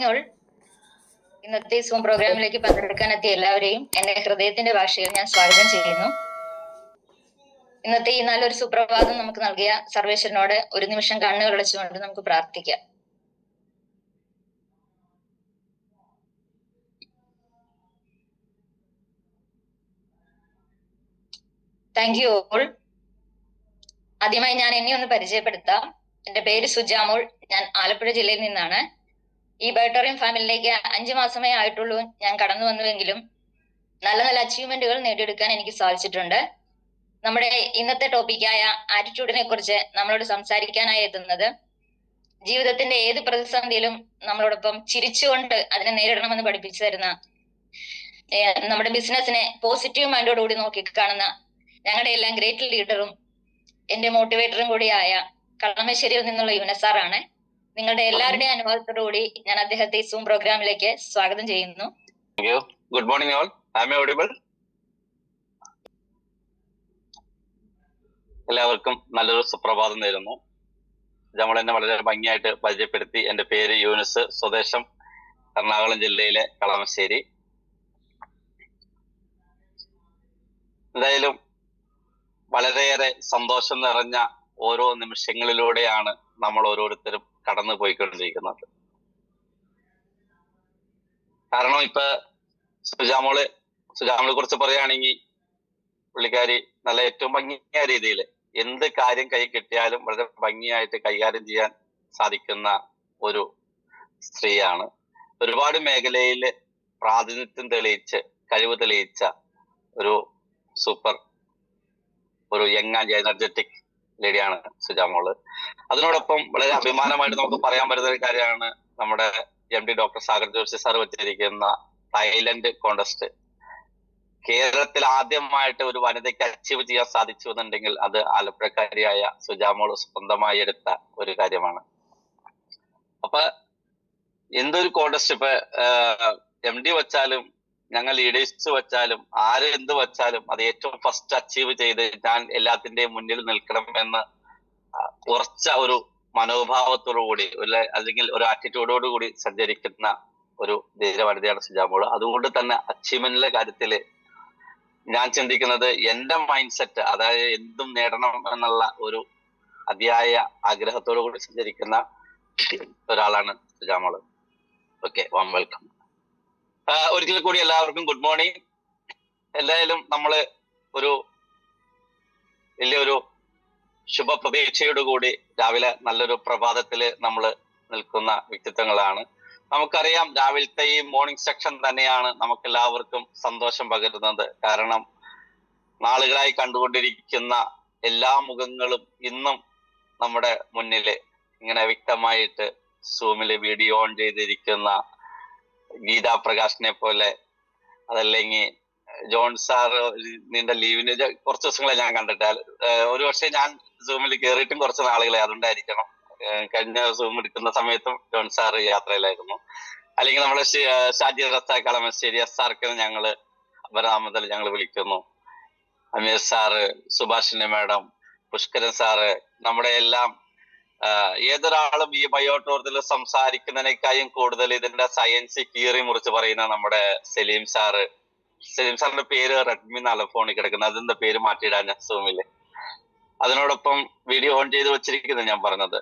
Morning all. ഇന്നത്തെ zoom പ്രോഗ്രാമിലേക്ക് പങ്കെടുക്കാനെത്തിയ എല്ലാവരെയും എന്റെ ഹൃദയത്തിന്റെ ഭാഷയിൽ ഞാൻ സ്വാഗതം ചെയ്യുന്നു. ഇന്നത്തെ ഈ നല്ലൊരു സുപ്രഭാതം നമുക്ക് നൽകിയ സർവേശ്വരനോട് ഒരു നിമിഷം കണ്ണുകൾ അടച്ചുകൊണ്ട് നമുക്ക് പ്രാർത്ഥിക്കാം. Thank you all. ആദ്യമായി ഞാൻ എന്നെ ഒന്ന് പരിചയപ്പെടുത്താം. എന്റെ പേര് സുജാമോൾ. ഞാൻ ആലപ്പുഴ ജില്ലയിൽ നിന്നാണ്. ഈ ബയോട്ടോറിയം ഫാമിലിയിലേക്ക് 5 മാസമേ ആയിട്ടുള്ളൂ ഞാൻ കടന്നു വന്നുവെങ്കിലും നല്ല നല്ല അച്ചീവ്മെന്റുകൾ നേടിയെടുക്കാൻ എനിക്ക് സാധിച്ചിട്ടുണ്ട്. നമ്മുടെ ഇന്നത്തെ ടോപ്പിക്കായ ആറ്റിറ്റ്യൂഡിനെ കുറിച്ച് നമ്മളോട് സംസാരിക്കാനായി എത്തുന്നത് ജീവിതത്തിന്റെ ഏത് പ്രതിസന്ധിയിലും നമ്മളോടൊപ്പം ചിരിച്ചുകൊണ്ട് അതിനെ നേരിടണമെന്ന് പഠിപ്പിച്ചു തരുന്ന, നമ്മുടെ ബിസിനസിനെ പോസിറ്റീവ് മൈൻഡോടുകൂടി നോക്കി കാണുന്ന ഞങ്ങളുടെ എല്ലാം ഗ്രേറ്റ് ലീഡറും എന്റെ മോട്ടിവേറ്ററും കൂടിയായ കളമശ്ശേരിയിൽ നിന്നുള്ള യുനസാറാണ്. നിങ്ങളുടെ എല്ലാവരുടെയും അനുഭവത്തോടുകൂടി ഞാൻ അദ്ദേഹത്തെ ഈ സൂം പ്രോഗ്രാമിലേക്ക് സ്വാഗതം ചെയ്യുന്നു. Good morning all. Am I audible? എല്ലാവർക്കും നല്ലൊരു സുപ്രഭാതം നേരുന്നു. നമ്മൾ എന്നെ വളരെ ഭംഗിയായിട്ട് പരിചയപ്പെടുത്തി. എന്റെ പേര് യൂനിസ്, സ്വദേശം എറണാകുളം ജില്ലയിലെ കളമശ്ശേരി. എന്തായാലും വളരെയേറെ സന്തോഷം നിറഞ്ഞ ഓരോ നിമിഷങ്ങളിലൂടെയാണ് നമ്മൾ ഓരോരുത്തരും കടന്നു പോയിക്കൊണ്ടിരിക്കുന്നത്. കാരണം ഇപ്പൊ സുജാമോളെ കുറിച്ച് പറയുകയാണെങ്കിൽ പുള്ളിക്കാരി നല്ല ഏറ്റവും ഭംഗിയായ രീതിയിൽ എന്ത് കാര്യം കൈ കിട്ടിയാലും വളരെ ഭംഗിയായിട്ട് കൈകാര്യം ചെയ്യാൻ സാധിക്കുന്ന ഒരു സ്ത്രീയാണ്. ഒരുപാട് മേഖലയിൽ പ്രാതിനിധ്യം തെളിയിച്ച് കഴിവ് തെളിയിച്ച ഒരു സൂപ്പർ ഒരു യങ് ആൻഡ് എനർജറ്റിക് ലേഡിയാണ് സുജാമോള്. അതിനോടൊപ്പം വളരെ അഭിമാനമായിട്ട് നമുക്ക് പറയാൻ പറ്റുന്ന ഒരു കാര്യമാണ് നമ്മുടെ MD doctor Sagar Joshi sir വെച്ചിരിക്കുന്ന തായ്ലൻഡ് കോണ്ടസ്റ്റ്. കേരളത്തിൽ ആദ്യമായിട്ട് ഒരു വനിതയ്ക്ക് അച്ചീവ് ചെയ്യാൻ സാധിച്ചു എന്നുണ്ടെങ്കിൽ അത് ആലപ്പുഴക്കാരിയായ സുജാമോള് സ്വന്തമായി എടുത്ത ഒരു കാര്യമാണ്. അപ്പൊ എന്തൊരു കോണ്ടസ്റ്റ്, ഇപ്പൊ MD വെച്ചാലും ഞങ്ങൾ ലീഡേഴ്സ് വെച്ചാലും ആര് എന്ത് വെച്ചാലും അത് ഏറ്റവും ഫസ്റ്റ് അച്ചീവ് ചെയ്ത് ഞാൻ എല്ലാത്തിന്റെയും മുന്നിൽ നിൽക്കണം എന്ന് ഉറച്ച ഒരു മനോഭാവത്തോടു കൂടി അല്ലെങ്കിൽ ഒരു ആറ്റിറ്റ്യൂഡോട് കൂടി സഞ്ചരിക്കുന്ന ഒരു ധീരവനിതയാണ് സുജാമോള്. അതുകൊണ്ട് തന്നെ അച്ചീവ്മെന്റിന്റെ കാര്യത്തില് ഞാൻ ചിന്തിക്കുന്നത് എന്റെ മൈൻഡ് സെറ്റ്, അതായത് എന്തും നേടണം എന്നുള്ള ഒരു അതിയായ ആഗ്രഹത്തോടു കൂടി സഞ്ചരിക്കുന്ന ഒരാളാണ് സുജാമോള്. Okay, warm welcome. ഒരിക്കൽ കൂടി എല്ലാവർക്കും ഗുഡ് മോർണിംഗ്. എന്തായാലും നമ്മള് ഒരു വലിയൊരു ശുഭപ്രതീക്ഷയോടുകൂടി രാവിലെ നല്ലൊരു പ്രഭാതത്തില് നമ്മൾ നിൽക്കുന്ന വ്യക്തിത്വങ്ങളാണ്. നമുക്കറിയാം രാവിലത്തെ ഈ മോർണിംഗ് സെക്ഷൻ തന്നെയാണ് നമുക്ക് എല്ലാവർക്കും സന്തോഷം പകരുന്നത്. കാരണം നാളുകളായി കണ്ടുകൊണ്ടിരിക്കുന്ന എല്ലാ മുഖങ്ങളും ഇന്നും നമ്മുടെ മുന്നില് ഇങ്ങനെ വ്യക്തമായിട്ട് സൂമില് വീഡിയോ ഓൺ ചെയ്തിരിക്കുന്ന ഗീതാ പ്രകാശിനെ പോലെ, അതല്ലെങ്കിൽ ജോൺ സാർ നിന്റെ ലീവിന് കുറച്ച് ദിവസങ്ങളെ ഞാൻ കണ്ടിട്ടാൽ, ഒരു പക്ഷേ ഞാൻ സൂമിൽ കയറിയിട്ടും കുറച്ച് നാളുകളെ, അതുകൊണ്ടായിരിക്കണം കഴിഞ്ഞ സൂം എടുക്കുന്ന സമയത്തും ജോൺ സാർ യാത്രയിലായിരുന്നു. അല്ലെങ്കിൽ നമ്മളെ ഷാജി റസാഖ് കളമശ്ശേരി SRK ഞങ്ങള് അപരാമത്തിൽ ഞങ്ങൾ വിളിക്കുന്നു. Ameer sir, Subhashini madam, Pushkaran sir, നമ്മുടെ എല്ലാം ഏതൊരാളും ഈ ബയോട്ടോറിയത്തിൽ സംസാരിക്കുന്നതിനേക്കാളും കൂടുതൽ ഇതിന്റെ സയൻസ് തിയറി മുറിച്ച് പറയുന്ന നമ്മുടെ സലീം സാറിന്റെ പേര് റെഡ്മി എന്നാണ് ഫോണിൽ കിടക്കുന്നത്. അതിന്റെ പേര് മാറ്റിയിടാൻ ഞാൻ സൂമില്. അതിനോടൊപ്പം വീഡിയോ ഓൺ ചെയ്ത് വെച്ചിരിക്കുന്നത് ഞാൻ പറഞ്ഞത്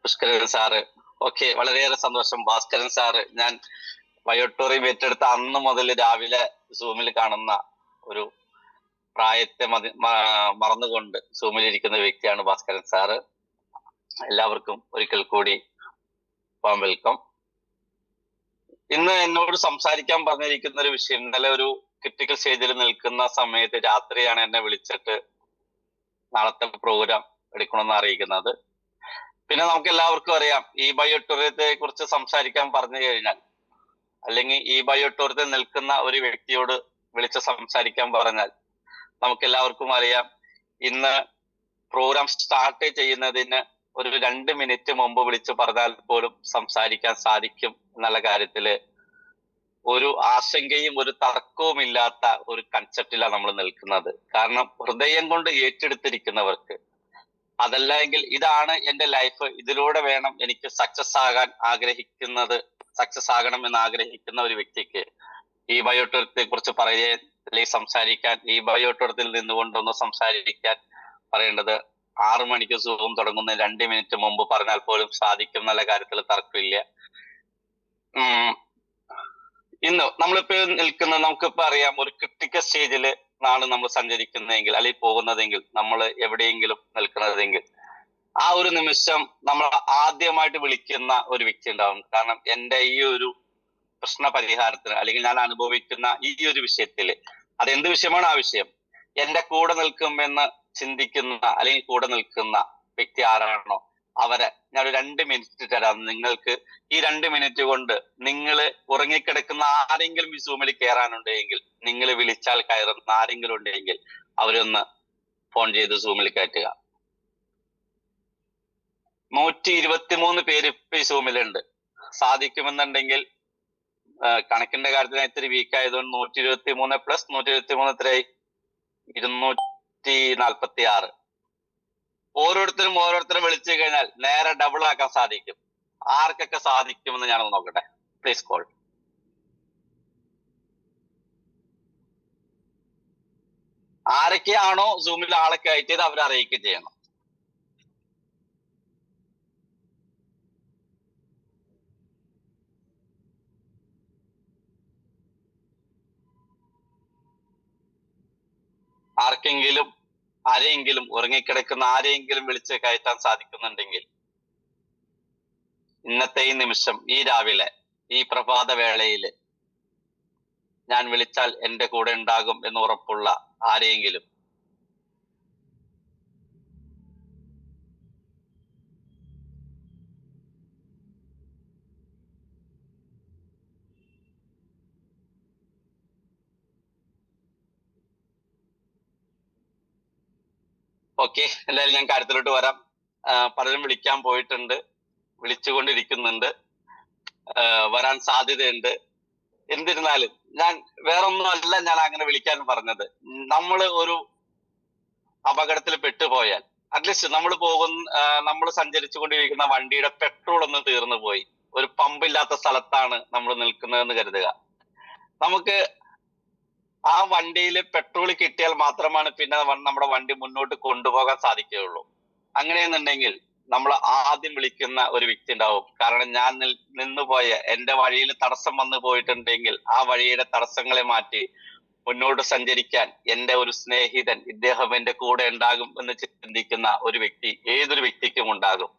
പുഷ്കരൻ സാറ്. ഓക്കെ, വളരെയേറെ സന്തോഷം. ഭാസ്കരൻ സാറ്, ഞാൻ ബയോട്ടോറിയം ഏറ്റെടുത്ത അന്ന് മുതൽ രാവിലെ സൂമിൽ കാണുന്ന ഒരു പ്രായത്തെ മറന്നുകൊണ്ട് സൂമിലിരിക്കുന്ന വ്യക്തിയാണ് ഭാസ്കരൻ സാറ്. എല്ലാവർക്കും ഒരിക്കൽ കൂടി വെൽക്കം. ഇന്ന് എന്നോട് സംസാരിക്കാൻ പറഞ്ഞിരിക്കുന്ന ഒരു വിഷയം, ഇന്നലെ ഒരു ക്രിട്ടിക്കൽ സ്റ്റേജിൽ നിൽക്കുന്ന സമയത്ത് രാത്രിയാണ് എന്നെ വിളിച്ചിട്ട് നാളത്തെ പ്രോഗ്രാം എടുക്കണമെന്ന് അറിയിക്കുന്നത്. പിന്നെ നമുക്ക് എല്ലാവർക്കും അറിയാം ഈ ബയോട്ടോറിയത്തെ കുറിച്ച് സംസാരിക്കാൻ പറഞ്ഞു കഴിഞ്ഞാൽ, അല്ലെങ്കിൽ ഈ ബയോട്ടോറിയത്തിൽ നിൽക്കുന്ന ഒരു വ്യക്തിയോട് വിളിച്ച് സംസാരിക്കാൻ പറഞ്ഞാൽ നമുക്ക് എല്ലാവർക്കും അറിയാം ഇന്ന് പ്രോഗ്രാം സ്റ്റാർട്ട് ചെയ്യുന്നതിന് ഒരു 2 മിനിറ്റ് മുമ്പ് വിളിച്ചു പറഞ്ഞാൽ പോലും സംസാരിക്കാൻ സാധിക്കും എന്നുള്ള കാര്യത്തില് ഒരു ആശങ്കയും ഒരു തർക്കവും ഇല്ലാത്ത ഒരു കൺസെപ്റ്റിലാണ് നമ്മൾ നിൽക്കുന്നത്. കാരണം ഹൃദയം കൊണ്ട് ഏറ്റെടുത്തിരിക്കുന്നവർക്ക് അതല്ല എങ്കിൽ ഇതാണ് എന്റെ ലൈഫ്, ഇതിലൂടെ വേണം എനിക്ക് സക്സസ് ആകണം എന്ന് ആഗ്രഹിക്കുന്ന ഒരു വ്യക്തിക്ക് ഈ ബയോടൂറിസത്തെ കുറിച്ച് അല്ലെങ്കിൽ സംസാരിക്കാൻ, ഈ ബയോടൂറത്തിൽ നിന്നുകൊണ്ടൊന്ന് സംസാരിക്കാൻ പറയേണ്ടത് 6 മണിക്ക് സൂം തുടങ്ങുന്ന 2 മിനിറ്റ് മുമ്പ് പറഞ്ഞാൽ പോലും സാധിക്കും എന്നുള്ള കാര്യത്തിൽ തർക്കമില്ല. ഇന്ന് നമ്മളിപ്പോ നമുക്കിപ്പോ അറിയാം, ഒരു ക്രിട്ടിക്കൽ സ്റ്റേജിൽ ആണ് നമ്മൾ സഞ്ചരിക്കുന്നതെങ്കിൽ അല്ലെങ്കിൽ പോകുന്നതെങ്കിൽ, നമ്മൾ എവിടെയെങ്കിലും നിൽക്കുന്നതെങ്കിൽ ആ ഒരു നിമിഷം നമ്മൾ ആദ്യമായിട്ട് വിളിക്കുന്ന ഒരു വ്യക്തി ഉണ്ടാവും. കാരണം എന്റെ ഈ ഒരു പ്രശ്ന പരിഹാരത്തിന് അല്ലെങ്കിൽ ഞാൻ അനുഭവിക്കുന്ന ഈ ഒരു വിഷയത്തില്, അതെന്ത് വിഷയമാണ് ആ വിഷയം, എന്റെ കൂടെ നിൽക്കുമെന്ന് ചിന്തിക്കുന്ന അല്ലെങ്കിൽ കൂടെ നിൽക്കുന്ന വ്യക്തി ആരാണോ അവരെ ഞാനൊരു 2 മിനിറ്റ് തരാം. നിങ്ങൾക്ക് ഈ 2 മിനിറ്റ് കൊണ്ട് നിങ്ങൾ ഉറങ്ങിക്കിടക്കുന്ന ആരെങ്കിലും ഈ സൂമിൽ കയറാനുണ്ടെങ്കിൽ, നിങ്ങൾ വിളിച്ചാൽ കയറുന്ന ആരെങ്കിലും ഉണ്ടെങ്കിൽ അവരൊന്ന് ഫോൺ ചെയ്ത് സൂമിൽ കയറ്റുക. 123 പേര് ഇപ്പൊ ഈ സൂമിലുണ്ട്. സാധിക്കുമെന്നുണ്ടെങ്കിൽ കണക്കിന്റെ കാര്യത്തിന് ഇത്തിരി വീക്ക് ആയതുകൊണ്ട് 123 പ്ലസ് 123 എത്രയായി? 246. ഓരോരുത്തരും വിളിച്ചു കഴിഞ്ഞാൽ നേരെ ഡബിൾ ആക്കാൻ സാധിക്കും. ആർക്കൊക്കെ സാധിക്കുമെന്ന് ഞാനൊന്ന് നോക്കട്ടെ. Please call. ആരൊക്കെയാണോ സൂമിൽ ആളെ കയറ്റിയത് അവരെ അറിയിക്കുകയും ചെയ്യണം. ആരെയെങ്കിലും ഉറങ്ങിക്കിടക്കുന്ന ആരെയെങ്കിലും വിളിച്ച് കയറ്റാൻ സാധിക്കുന്നുണ്ടെങ്കിൽ ഇന്നത്തെ ഈ നിമിഷം, ഈ രാവിലെ, ഈ പ്രഭാത വേളയില് ഞാൻ വിളിച്ചാൽ എന്റെ കൂടെ ഉണ്ടാകും എന്ന് ഉറപ്പുള്ള ആരെയെങ്കിലും ഓക്കെ. എന്തായാലും ഞാൻ കാര്യത്തിലോട്ട് വരാം. പലരും വിളിക്കാൻ പോയിട്ടുണ്ട്, വിളിച്ചുകൊണ്ടിരിക്കുന്നുണ്ട്, വരാൻ സാധ്യതയുണ്ട്. എന്നിരുന്നാലും ഞാൻ വേറൊന്നുമല്ല ഞാൻ അങ്ങനെ വിളിക്കാൻ പറഞ്ഞത്. നമ്മൾ ഒരു അപകടത്തിൽ പെട്ടുപോയാൽ അറ്റ്ലീസ്റ്റ് നമ്മൾ സഞ്ചരിച്ചു കൊണ്ടിരിക്കുന്ന വണ്ടിയുടെ പെട്രോൾ ഒന്ന് തീർന്നു പോയി, ഒരു പമ്പ് ഇല്ലാത്ത സ്ഥലത്താണ് നമ്മൾ നിൽക്കുന്നതെന്ന് കരുതുക. നമുക്ക് ആ വണ്ടിയിൽ പെട്രോൾ കിട്ടിയാൽ മാത്രമാണ് പിന്നെ നമ്മുടെ വണ്ടി മുന്നോട്ട് കൊണ്ടുപോകാൻ സാധിക്കുകയുള്ളൂ. അങ്ങനെയെന്നുണ്ടെങ്കിൽ നമ്മൾ ആദ്യം വിളിക്കുന്ന ഒരു വ്യക്തി ഉണ്ടാവും. കാരണം ഞാൻ നിന്നുപോയ എന്റെ വഴിയിൽ തടസ്സം വന്നു പോയിട്ടുണ്ടെങ്കിൽ ആ വഴിയുടെ തടസ്സങ്ങളെ മാറ്റി മുന്നോട്ട് സഞ്ചരിക്കാൻ എന്റെ ഒരു സ്നേഹിതൻ, ഇദ്ദേഹം എന്റെ കൂടെ ഉണ്ടാകും എന്ന് ചിന്തിക്കുന്ന ഒരു വ്യക്തി ഏതൊരു വ്യക്തിക്കും ഉണ്ടാകും.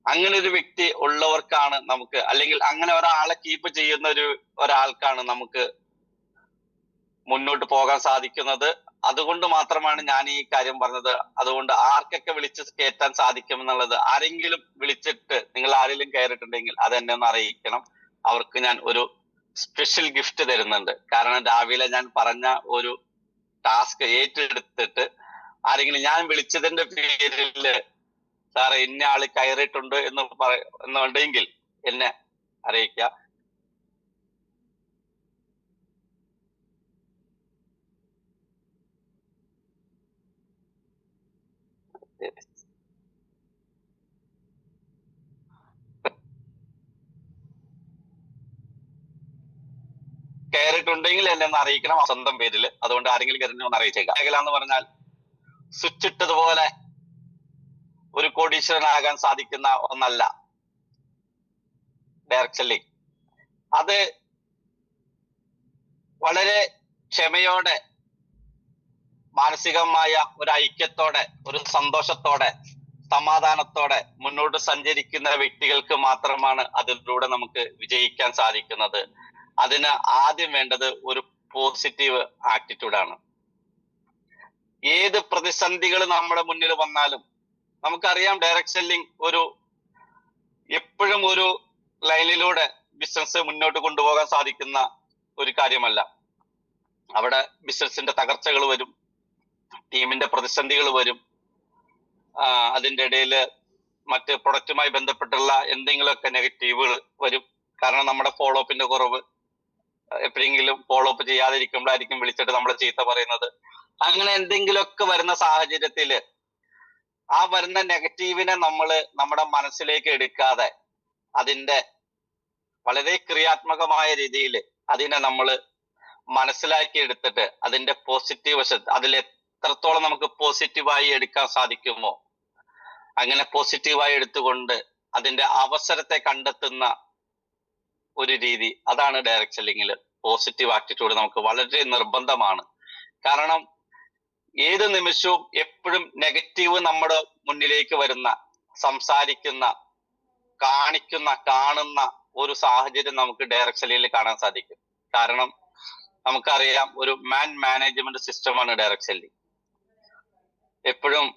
അങ്ങനെ ഒരു വ്യക്തി ഉള്ളവർക്കാണ് നമുക്ക്, അല്ലെങ്കിൽ അങ്ങനെ ഒരാളെ കീപ്പ് ചെയ്യുന്ന ഒരാൾക്കാണ് നമുക്ക് മുന്നോട്ട് പോകാൻ സാധിക്കുന്നത്. അതുകൊണ്ട് മാത്രമാണ് ഞാൻ ഈ കാര്യം പറഞ്ഞത്. അതുകൊണ്ട് ആർക്കൊക്കെ വിളിച്ച് കയറ്റാൻ സാധിക്കുമെന്നുള്ളത്, ആരെങ്കിലും വിളിച്ചിട്ട് നിങ്ങൾ ആരെങ്കിലും കയറിയിട്ടുണ്ടെങ്കിൽ അതെന്നെ ഒന്ന് അറിയിക്കണം. അവർക്ക് ഞാൻ ഒരു സ്പെഷ്യൽ ഗിഫ്റ്റ് തരുന്നുണ്ട്. കാരണം രാവിലെ ഞാൻ പറഞ്ഞ ഒരു ടാസ്ക് ഏറ്റെടുത്തിട്ട് ആരെങ്കിലും ഞാൻ വിളിച്ചതിന്റെ പേരില് സാറേ ഇന്ന ആള് കയറിയിട്ടുണ്ട് എന്നുണ്ടെങ്കിൽ എന്നെ അറിയിക്കുക. കയറിയിട്ടുണ്ടെങ്കിൽ എന്നെ ഒന്ന് അറിയിക്കണം സ്വന്തം പേരിൽ. അതുകൊണ്ട് ആരെങ്കിലും കയറി ഒന്ന് അറിയിച്ചേക്കാം. മേഖല എന്ന് പറഞ്ഞാൽ സ്വിച്ച് ഇട്ടതുപോലെ ഒരു കോടീശ്വരനാകാൻ സാധിക്കുന്ന ഒന്നല്ല ഡയറക്ട് സെല്ലിംഗ്. അത് വളരെ ക്ഷമയോടെ, മാനസികമായ ഒരു ഐക്യത്തോടെ, ഒരു സന്തോഷത്തോടെ, സമാധാനത്തോടെ മുന്നോട്ട് സഞ്ചരിക്കുന്ന വ്യക്തികൾക്ക് മാത്രമാണ് അതിലൂടെ നമുക്ക് വിജയിക്കാൻ സാധിക്കുന്നത്. അതിന് ആദ്യം വേണ്ടത് ഒരു പോസിറ്റീവ് ആറ്റിറ്റ്യൂഡാണ്. ഏത് പ്രതിസന്ധികൾ നമ്മുടെ മുന്നിൽ വന്നാലും നമുക്കറിയാം, ഡയറക്ട് സെല്ലിംഗ് എപ്പോഴും ഒരു ലൈനിലൂടെ ബിസിനസ് മുന്നോട്ട് കൊണ്ടുപോകാൻ സാധിക്കുന്ന ഒരു കാര്യമല്ല. അവിടെ ബിസിനസിന്റെ തകർച്ചകൾ വരും, ടീമിന്റെ പ്രതിസന്ധികൾ വരും, അതിന്റെ ഇടയിൽ മറ്റ് പ്രൊഡക്റ്റുമായി ബന്ധപ്പെട്ടുള്ള എന്തെങ്കിലുമൊക്കെ നെഗറ്റീവുകൾ വരും. കാരണം നമ്മുടെ ഫോളോ അപ്പിന്റെ കുറവ്, എപ്പോഴെങ്കിലും ഫോളോ അപ്പ് ചെയ്യാതിരിക്കുമ്പോഴായിരിക്കും വിളിച്ചിട്ട് നമ്മളെ ചീത്ത പറയുന്നത്. അങ്ങനെ എന്തെങ്കിലുമൊക്കെ വരുന്ന സാഹചര്യത്തില് ആ വരുന്ന നെഗറ്റീവിനെ നമ്മള് നമ്മുടെ മനസ്സിലേക്ക് എടുക്കാതെ അതിന്റെ വളരെ ക്രിയാത്മകമായ രീതിയിൽ അതിനെ നമ്മൾ മനസ്സിലാക്കി എടുത്തിട്ട് അതിന്റെ പോസിറ്റീവ് വശത്ത് അതിൽ എത്രത്തോളം നമുക്ക് പോസിറ്റീവായി എടുക്കാൻ സാധിക്കുമോ അങ്ങനെ പോസിറ്റീവായി എടുത്തുകൊണ്ട് അതിന്റെ അവസരത്തെ കണ്ടെത്തുന്ന ഒരു രീതി, അതാണ് ഡയറക്റ്റ് സെല്ലിങ്ങിൽ പോസിറ്റീവ് ആറ്റിറ്റ്യൂഡ് നമുക്ക് വളരെ നിർബന്ധമാണ്. കാരണം ഏത് നിമിഷവും എപ്പോഴും നെഗറ്റീവ് നമ്മുടെ മുന്നിലേക്ക് വരുന്ന, സംസാരിക്കുന്ന, കാണിക്കുന്ന, കാണുന്ന ഒരു സാഹചര്യം നമുക്ക് ഡയറക്റ്റ് സെല്ലിങ്ങിൽ കാണാൻ സാധിക്കും. കാരണം നമുക്കറിയാം, ഒരു മാനേജ്മെന്റ് സിസ്റ്റമാണ് ഡയറക്റ്റ് സെല്ലിംഗ്. എപ്പോഴും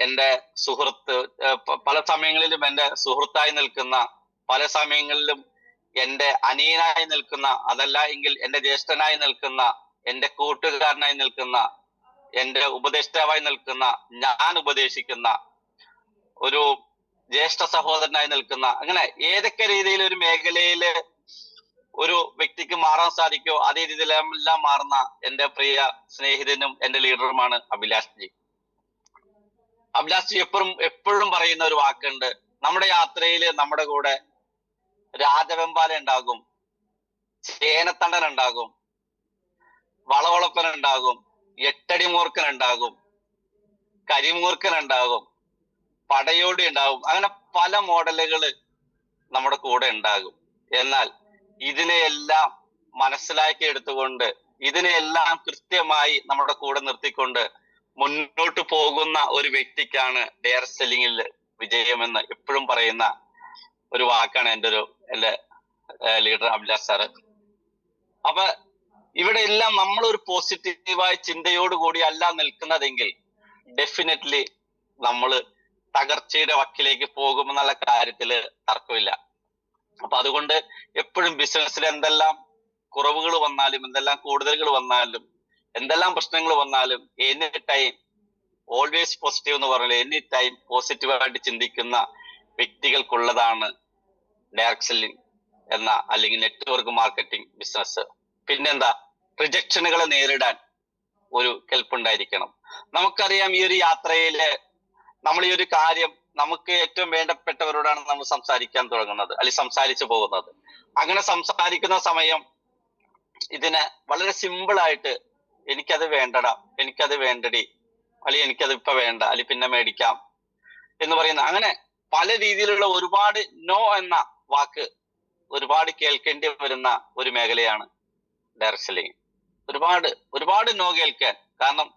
എന്റെ സുഹൃത്ത്, പല സമയങ്ങളിലും എന്റെ സുഹൃത്തായി നിൽക്കുന്ന, പല സമയങ്ങളിലും എന്റെ അനിയനായി നിൽക്കുന്ന, അതല്ല എങ്കിൽ എന്റെ ജ്യേഷ്ഠനായി നിൽക്കുന്ന, എന്റെ കൂട്ടുകാരനായി നിൽക്കുന്ന, എന്റെ ഉപദേഷ്ടാവായി നിൽക്കുന്ന, ഞാൻ ഉപദേശിക്കുന്ന, ഒരു ജ്യേഷ്ഠ സഹോദരനായി നിൽക്കുന്ന, അങ്ങനെ ഏതൊക്കെ രീതിയിൽ ഒരു മേഖലയില് ഒരു വ്യക്തിക്ക് മാറാൻ സാധിക്കുമോ അതേ രീതിയിലെല്ലാം മാറുന്ന എന്റെ പ്രിയ സ്നേഹിതനും എന്റെ ലീഡറുമാണ് അഭിലാഷ് ജി. അഭിലാഷ് ജി എപ്പോഴും പറയുന്ന ഒരു വാക്കുണ്ട്, നമ്മുടെ യാത്രയിൽ നമ്മുടെ കൂടെ രാജവെമ്പാല ഉണ്ടാകും, ചേനത്തണ്ടൻ ഉണ്ടാകും, വളവളപ്പൻ ഉണ്ടാകും, എട്ടടി മൂർഖൻ ഉണ്ടാകും, കരിമൂർഖൻ ഉണ്ടാകും, പടയോടി ഉണ്ടാകും, അങ്ങനെ പല മോഡലുകള് നമ്മുടെ കൂടെ ഉണ്ടാകും. എന്നാൽ ഇതിനെയെല്ലാം മനസ്സിലാക്കി എടുത്തുകൊണ്ട് ഇതിനെയെല്ലാം കൃത്യമായി നമ്മുടെ കൂടെ നിർത്തിക്കൊണ്ട് മുന്നോട്ട് പോകുന്ന ഒരു വ്യക്തിക്കാണ് ഡയറക്റ്റ് സെല്ലിങ്ങിൽ വിജയമെന്ന് എപ്പോഴും പറയുന്ന ഒരു വാക്കാണ് എന്റെ ലീഡർ അഭിലാഷ് സാറ്. അപ്പൊ ഇവിടെ എല്ലാം നമ്മളൊരു പോസിറ്റീവായ ചിന്തയോടുകൂടി അല്ല നിൽക്കുന്നതെങ്കിൽ ഡെഫിനറ്റ്ലി നമ്മള് തകർച്ചയുടെ വക്കിലേക്ക് പോകുമെന്നുള്ള കാര്യത്തില് തർക്കമില്ല. അപ്പൊ അതുകൊണ്ട് എപ്പോഴും ബിസിനസ്സിൽ എന്തെല്ലാം കുറവുകൾ വന്നാലും, എന്തെല്ലാം കൂടുതലുകൾ വന്നാലും, എന്തെല്ലാം പ്രശ്നങ്ങൾ വന്നാലും എനി ടൈം ഓൾവേസ് പോസിറ്റീവ് എന്ന് പറഞ്ഞാൽ എനി ടൈം പോസിറ്റീവായിട്ട് ചിന്തിക്കുന്ന വ്യക്തികൾക്കുള്ളതാണ് ഡയറക്റ്റ് സെല്ലിംഗ് എന്ന അല്ലെങ്കിൽ നെറ്റ്വർക്ക് മാർക്കറ്റിംഗ് ബിസിനസ്. പിന്നെന്താ, റിജക്ഷനുകളെ നേരിടാൻ ഒരു കെൽപ്പുണ്ടായിരിക്കണം. നമുക്കറിയാം, ഈ ഒരു യാത്രയില് നമ്മൾ ഈ ഒരു കാര്യം നമുക്ക് ഏറ്റവും വേണ്ടപ്പെട്ടവരോടാണ് നമ്മൾ സംസാരിക്കാൻ തുടങ്ങുന്നത്, അല്ലെങ്കിൽ സംസാരിച്ചു പോകുന്നത്. അങ്ങനെ സംസാരിക്കുന്ന സമയം ഇതിനെ വളരെ സിമ്പിൾ ആയിട്ട് എനിക്കത് വേണ്ടടാ, എനിക്കത് വേണ്ടടി, അല്ലെങ്കിൽ എനിക്കത് ഇപ്പൊ വേണ്ട, അല്ലെങ്കിൽ പിന്നെ മേടിക്കാം എന്ന് പറയുന്ന, അങ്ങനെ പല രീതിയിലുള്ള ഒരുപാട് നോ എന്ന വാക്ക് ഒരുപാട് കേൾക്കേണ്ടി വരുന്ന ഒരു മേഖലയാണ് ഡയറക്റ്റ് സെല്ലിംഗ്. ഒരുപാട് നോ കേൾക്കാൻ. കാരണം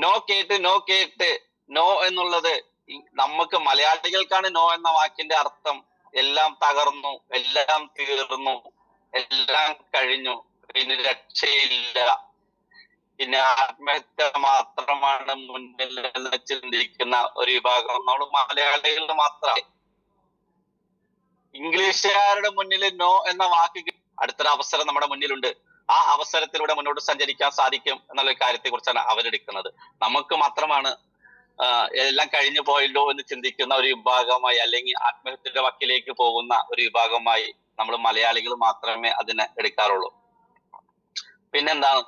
നോ കേട്ട് നോ എന്നുള്ളത് നമുക്ക് മലയാളികൾക്കാണ് നോ എന്ന വാക്കിന്റെ അർത്ഥം എല്ലാം തകർന്നു, എല്ലാം തീർന്നു, എല്ലാം കഴിഞ്ഞു, പിന്നെ രക്ഷയില്ല, പിന്നെ ആത്മഹത്യ മാത്രമാണ് മുന്നിൽ എന്ന് ചിന്തിക്കുന്ന ഒരു വിഭാഗം നമ്മൾ മലയാളികൾ മാത്രമാണ്. ഇംഗ്ലീഷുകാരുടെ മുന്നിൽ നോ എന്ന വാക്ക് അടുത്തൊരു അവസരം നമ്മുടെ മുന്നിലുണ്ട്, ആ അവസരത്തിലൂടെ മുന്നോട്ട് സഞ്ചരിക്കാൻ സാധിക്കും എന്നുള്ള കാര്യത്തെ കുറിച്ചാണ് അവരെടുക്കുന്നത്. നമുക്ക് മാത്രമാണ് എല്ലാം കഴിഞ്ഞു പോയല്ലോ എന്ന് ചിന്തിക്കുന്ന ഒരു വിഭാഗമായി, അല്ലെങ്കിൽ ആത്മഹത്യയുടെ വക്കിലേക്ക് പോകുന്ന ഒരു വിഭാഗമായി നമ്മൾ മലയാളികൾ മാത്രമേ അതിനെ എടുക്കാറുള്ളൂ. പിന്നെന്താണ്,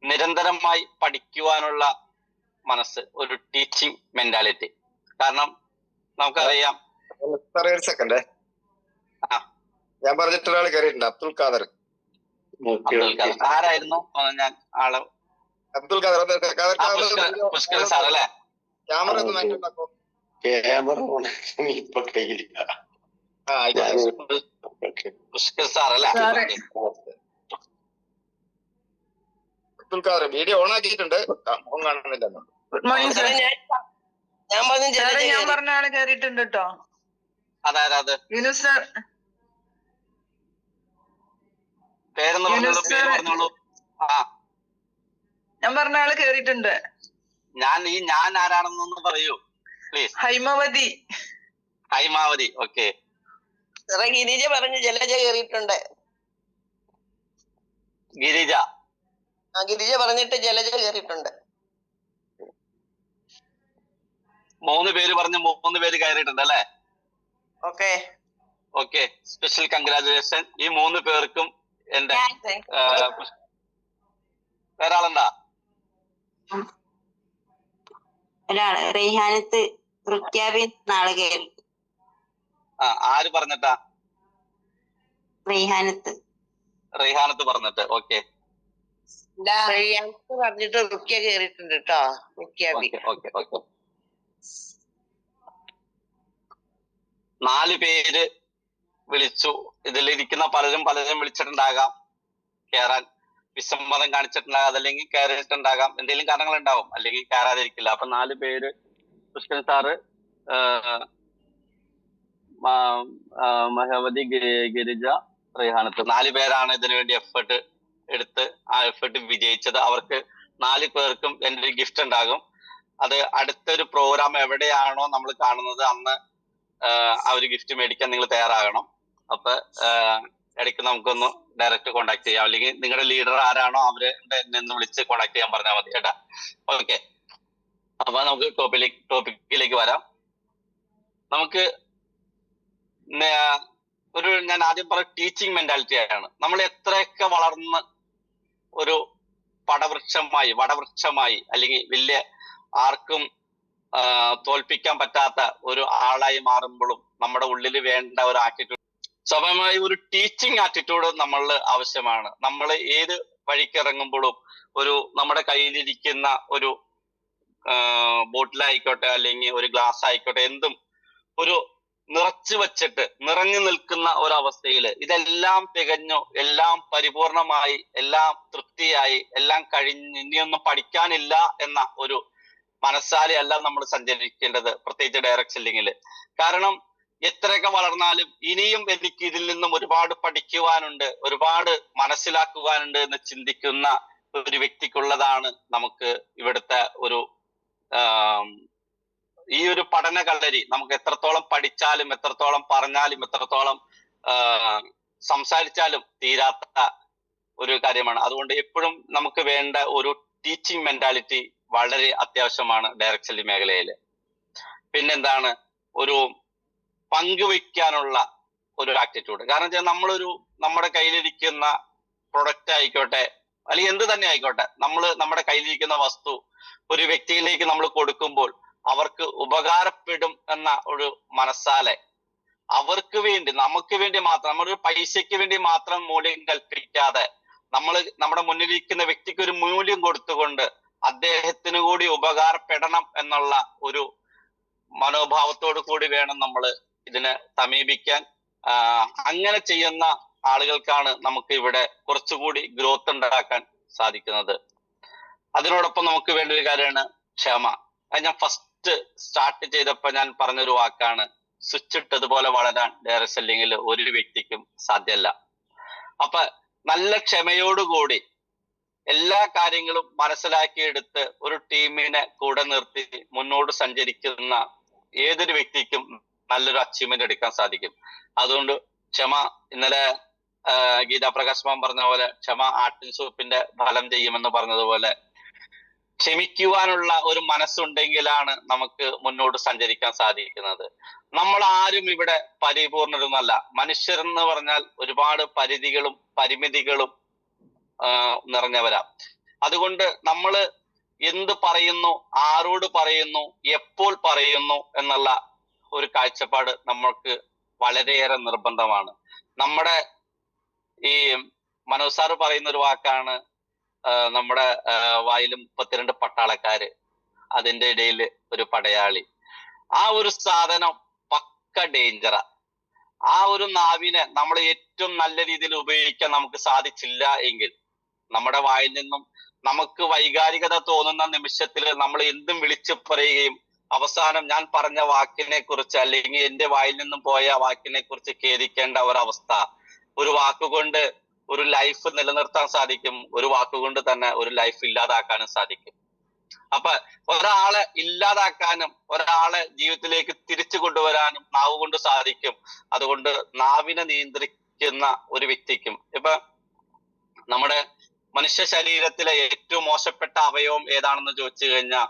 നിരന്തരമായി പഠിക്കുവാനുള്ള മനസ്സ്, ഒരു ടീച്ചിങ് മെന്റാലിറ്റി. കാരണം നമുക്കറിയാം, ഒരു സെക്കൻഡ്, ഞാൻ പറഞ്ഞിട്ട് ഒരാൾ കയറിയിട്ടുണ്ട്, അബ്ദുൽ ഖാദർ. ആരായിരുന്നു? ഞാൻ ആള് അബ്ദുൽ ഖാദർ പുഷ്കർ സാർ അല്ലേ? ക്യാമറ ഒന്ന് മാറ്റിണ്ടാക്കോ? ക്യാമറ ഇപ്പൊ കയ്യിലില്ല. പുഷ്കർ സാർ അല്ലേ? അബ്ദുൽ ഖാദർ വീഡിയോ ഓൺ ആക്കിയിട്ടുണ്ട്, ഓൺ കാണുന്നില്ലെന്നോ? Good morning sir. ഞാൻ പറഞ്ഞ ആള് കയറിയിട്ടുണ്ട് കേട്ടോ. അതായത് യൂനുസ് സാർ. പേരെന്ന് പറഞ്ഞോളൂ. ഞാൻ പറഞ്ഞ ആള് കേറിയിട്ടുണ്ട്. ഞാൻ ആരാണെന്നൊന്ന് പറയൂ പ്ലീസ്. ഹൈമാവതി. ഹൈമാവതി, ഓക്കെ. ഗിരിജ പറഞ്ഞു ജലജ കേറിയിട്ടുണ്ട്. ഗിരിജ പറഞ്ഞിട്ട് ജലജ കേറിയിട്ടുണ്ട്. 3 പേര് പറഞ്ഞ് 3 പേര് കയറിയിട്ടുണ്ട് അല്ലേ? ഓക്കെ, സ്പെഷ്യൽ കൺഗ്രാജുലേഷൻ ഈ 3 പേർക്കും. എന്റെ വേറെ ആളുണ്ടാ? ഒരാള് റെയ്ഹാനത്ത് റുക്യാബിൻ നാളെ കയറി. ആര് പറഞ്ഞിട്ടാ? റെയ്ഹാനത്ത് പറഞ്ഞിട്ട്. ഓക്കെ പറഞ്ഞിട്ട് റുക്യ കേറിയിട്ടുണ്ട് കേട്ടോ. റുക്യാബി. ഓക്കെ 4 പേര് വിളിച്ചു. ഇതിലിരിക്കുന്ന പലരും വിളിച്ചിട്ടുണ്ടാകാം, കയറാൻ വിസമ്മതം കാണിച്ചിട്ടുണ്ടാകാം, അതല്ലെങ്കിൽ കയറിയിട്ടുണ്ടാകാം, എന്തെങ്കിലും കാരണങ്ങൾ ഉണ്ടാവും, അല്ലെങ്കിൽ കയറാതിരിക്കില്ല. അപ്പൊ 4 പേര്, പുഷ്കരൻ സാറ്, മഹവതി, ഗിരിജ, റെയ്ഹാനത്ത്, 4 പേരാണ് ഇതിനു വേണ്ടി എഫേർട്ട് എടുത്ത് ആ എഫേർട്ട് വിജയിച്ചത്. അവർക്ക് 4 പേർക്കും എൻ്റെ ഒരു ഗിഫ്റ്റ് ഉണ്ടാകും. അത് അടുത്തൊരു പ്രോഗ്രാം എവിടെയാണോ നമ്മൾ കാണുന്നത് അന്ന് ആ ഒരു ഗിഫ്റ്റ് മേടിക്കാൻ നിങ്ങൾ തയ്യാറാകണം. അപ്പൊ ഇടയ്ക്ക് നമുക്കൊന്ന് ഡയറക്റ്റ് കോണ്ടാക്ട് ചെയ്യാം, അല്ലെങ്കിൽ നിങ്ങളുടെ ലീഡർ ആരാണോ അവരെ എന്നെ ഒന്ന് വിളിച്ച് കോണ്ടാക്ട് ചെയ്യാൻ പറഞ്ഞാൽ മതി കേട്ടാ. ഓക്കെ, അപ്പൊ നമുക്ക് ടോപ്പിക്കിലേക്ക് വരാം. നമുക്ക് ഞാൻ ആദ്യം പറഞ്ഞ ടീച്ചിങ് മെന്റാലിറ്റി ആണ്. നമ്മൾ എത്രയൊക്കെ വളർന്ന് ഒരു വടവൃക്ഷമായി അല്ലെങ്കിൽ വലിയ ആർക്കും തോൽപ്പിക്കാൻ പറ്റാത്ത ഒരു ആളായി മാറുമ്പോഴും നമ്മുടെ ഉള്ളിൽ വേണ്ട ഒരു ആറ്റിറ്റ്യൂഡ്, സ്വാഭാവികമായി ഒരു ടീച്ചിങ് ആറ്റിറ്റ്യൂഡ് നമ്മളിൽ ആവശ്യമാണ്. നമ്മൾ ഏത് വഴിക്കിറങ്ങുമ്പോഴും നമ്മുടെ കയ്യിലിരിക്കുന്ന ഒരു ബോട്ടിലായിക്കോട്ടെ അല്ലെങ്കിൽ ഒരു ഗ്ലാസ് ആയിക്കോട്ടെ, എന്തും ഒരു നിറഞ്ഞു നിൽക്കുന്ന ഒരവസ്ഥയിൽ ഇതെല്ലാം തികഞ്ഞു, എല്ലാം പരിപൂർണമായി, എല്ലാം തൃപ്തിയായി, എല്ലാം കഴിഞ്ഞ് ഇനിയൊന്നും പഠിക്കാനില്ല എന്ന ഒരു മനസ്സാലെ അല്ല നമ്മൾ സഞ്ചരിക്കേണ്ടത്, പ്രത്യേകിച്ച് ഡയറക്റ്റ് സെല്ലിങ്ങിൽ. കാരണം എത്രയൊക്കെ വളർന്നാലും ഇനിയും എനിക്ക് ഇതിൽ നിന്നും ഒരുപാട് പഠിക്കുവാനുണ്ട്, ഒരുപാട് മനസ്സിലാക്കുവാനുണ്ട് എന്ന് ചിന്തിക്കുന്ന ഒരു വ്യക്തിക്കുള്ളതാണ് നമുക്ക് ഇവിടുത്തെ ഈ ഒരു പഠന കളരി. നമുക്ക് എത്രത്തോളം പഠിച്ചാലും, എത്രത്തോളം പറഞ്ഞാലും, എത്രത്തോളം സംസാരിച്ചാലും തീരാത്ത ഒരു കാര്യമാണ്. അതുകൊണ്ട് എപ്പോഴും നമുക്ക് വേണ്ട ഒരു ടീച്ചിങ് മെന്റാലിറ്റി വളരെ അത്യാവശ്യമാണ് ഡയറക്റ്റ് സെല്ലിംഗ് മേഖലയിൽ. പിന്നെന്താണ്, ഒരു പങ്കുവയ്ക്കാനുള്ള ഒരു ആറ്റിറ്റ്യൂഡ്. കാരണം വെച്ചാൽ നമ്മുടെ കയ്യിലിരിക്കുന്ന പ്രൊഡക്റ്റ് ആയിക്കോട്ടെ അല്ലെങ്കിൽ എന്ത് തന്നെ ആയിക്കോട്ടെ, നമ്മുടെ കയ്യിലിരിക്കുന്ന വസ്തു ഒരു വ്യക്തിയിലേക്ക് നമ്മൾ കൊടുക്കുമ്പോൾ അവർക്ക് ഉപകാരപ്പെടും എന്ന ഒരു മനസ്സാലെ അവർക്ക് വേണ്ടി, നമുക്ക് വേണ്ടി മാത്രം, നമ്മളൊരു പൈസയ്ക്ക് വേണ്ടി മാത്രം മൂല്യം കൽപ്പിക്കാതെ നമ്മുടെ മുന്നിലിരിക്കുന്ന വ്യക്തിക്ക് ഒരു മൂല്യം കൊടുത്തുകൊണ്ട് അദ്ദേഹത്തിന് കൂടി ഉപകാരപ്പെടണം എന്നുള്ള ഒരു മനോഭാവത്തോടു കൂടി വേണം നമ്മൾ ഇതിനെ സമീപിക്കാൻ. അങ്ങനെ ചെയ്യുന്ന ആളുകൾക്കാണ് നമുക്ക് ഇവിടെ കുറച്ചുകൂടി ഗ്രോത്ത് ഉണ്ടാക്കാൻ സാധിക്കുന്നത്. അതിനോടൊപ്പം നമുക്ക് വേണ്ട ഒരു കാര്യമാണ് ക്ഷമ. അത് ഞാൻ ഫസ്റ്റ് സ്റ്റാർട്ട് ചെയ്തപ്പോ ഞാൻ പറഞ്ഞൊരു വാക്കാണ്, സ്വിച്ച് ഇട്ടതുപോലെ വളരാൻ ഡയറക്റ്റ് സെല്ലിങ്ങിൽ ഒരു വ്യക്തിക്കും സാധ്യമല്ല. അപ്പൊ നല്ല ക്ഷമയോടുകൂടി എല്ലാ കാര്യങ്ങളും മനസ്സിലാക്കിയെടുത്ത് ഒരു ടീമിനെ കൂടെ നിർത്തി മുന്നോട്ട് സഞ്ചരിക്കുന്ന ഏതൊരു വ്യക്തിക്കും നല്ലൊരു അച്ചീവ്മെന്റ് എടുക്കാൻ സാധിക്കും. അതുകൊണ്ട് ക്ഷമ, ഇന്നലെ ഗീതാ പ്രകാശ് മാം പറഞ്ഞ പോലെ ക്ഷമ ആട്ടിൻ സൂപ്പിന്റെ ഫലം ചെയ്യുമെന്ന് പറഞ്ഞതുപോലെ ക്ഷമിക്കുവാനുള്ള ഒരു മനസ്സുണ്ടെങ്കിലാണ് നമുക്ക് മുന്നോട്ട് സഞ്ചരിക്കാൻ സാധിക്കുന്നത്. നമ്മൾ ആരും ഇവിടെ പരിപൂർണരൊന്നല്ല. മനുഷ്യരെന്ന് പറഞ്ഞാൽ ഒരുപാട് പരിധികളും പരിമിതികളും നിറഞ്ഞവരാ. അതുകൊണ്ട് നമ്മൾ എന്ത് പറയുന്നു, ആരോട് പറയുന്നു, എപ്പോൾ പറയുന്നു എന്നുള്ള ഒരു കാഴ്ചപ്പാട് നമ്മൾക്ക് വളരെയേറെ നിർബന്ധമാണ്. നമ്മുടെ ഈ മനോജ് സാറ് പറയുന്ന ഒരു വാക്കാണ്, നമ്മുടെ വായിലും 32 പട്ടാളക്കാര്, അതിന്റെ ഇടയിൽ ഒരു പടയാളി. ആ ഒരു സാധനം പക്ക ഡേഞ്ചറാ. ആ ഒരു നാവിനെ നമ്മൾ ഏറ്റവും നല്ല രീതിയിൽ ഉപയോഗിക്കാൻ നമുക്ക് സാധിച്ചില്ല എങ്കിൽ നമ്മുടെ വായിൽ നിന്നും നമുക്ക് വൈകാരികത തോന്നുന്ന നിമിഷത്തിൽ നമ്മൾ എന്തും വിളിച്ചു പറയുകയും അവസാനം ഞാൻ പറഞ്ഞ വാക്കിനെ കുറിച്ച് അല്ലെങ്കിൽ എന്റെ വായിൽ നിന്നും പോയ വാക്കിനെ കുറിച്ച് ഖേദിക്കേണ്ട ഒരവസ്ഥ. ഒരു വാക്കുകൊണ്ട് ഒരു ലൈഫ് നിലനിർത്താൻ സാധിക്കും, ഒരു വാക്കുകൊണ്ട് തന്നെ ഒരു ലൈഫ് ഇല്ലാതാക്കാനും സാധിക്കും. അപ്പൊ ഒരാളെ ഇല്ലാതാക്കാനും ഒരാളെ ജീവിതത്തിലേക്ക് തിരിച്ചു കൊണ്ടുവരാനും നാവ് കൊണ്ട് സാധിക്കും. അതുകൊണ്ട് നാവിനെ നിയന്ത്രിക്കുന്ന ഒരു വ്യക്തിക്കും, ഇപ്പൊ നമ്മുടെ മനുഷ്യ ശരീരത്തിലെ ഏറ്റവും മോശപ്പെട്ട അവയവം ഏതാണെന്ന് ചോദിച്ചു കഴിഞ്ഞാൽ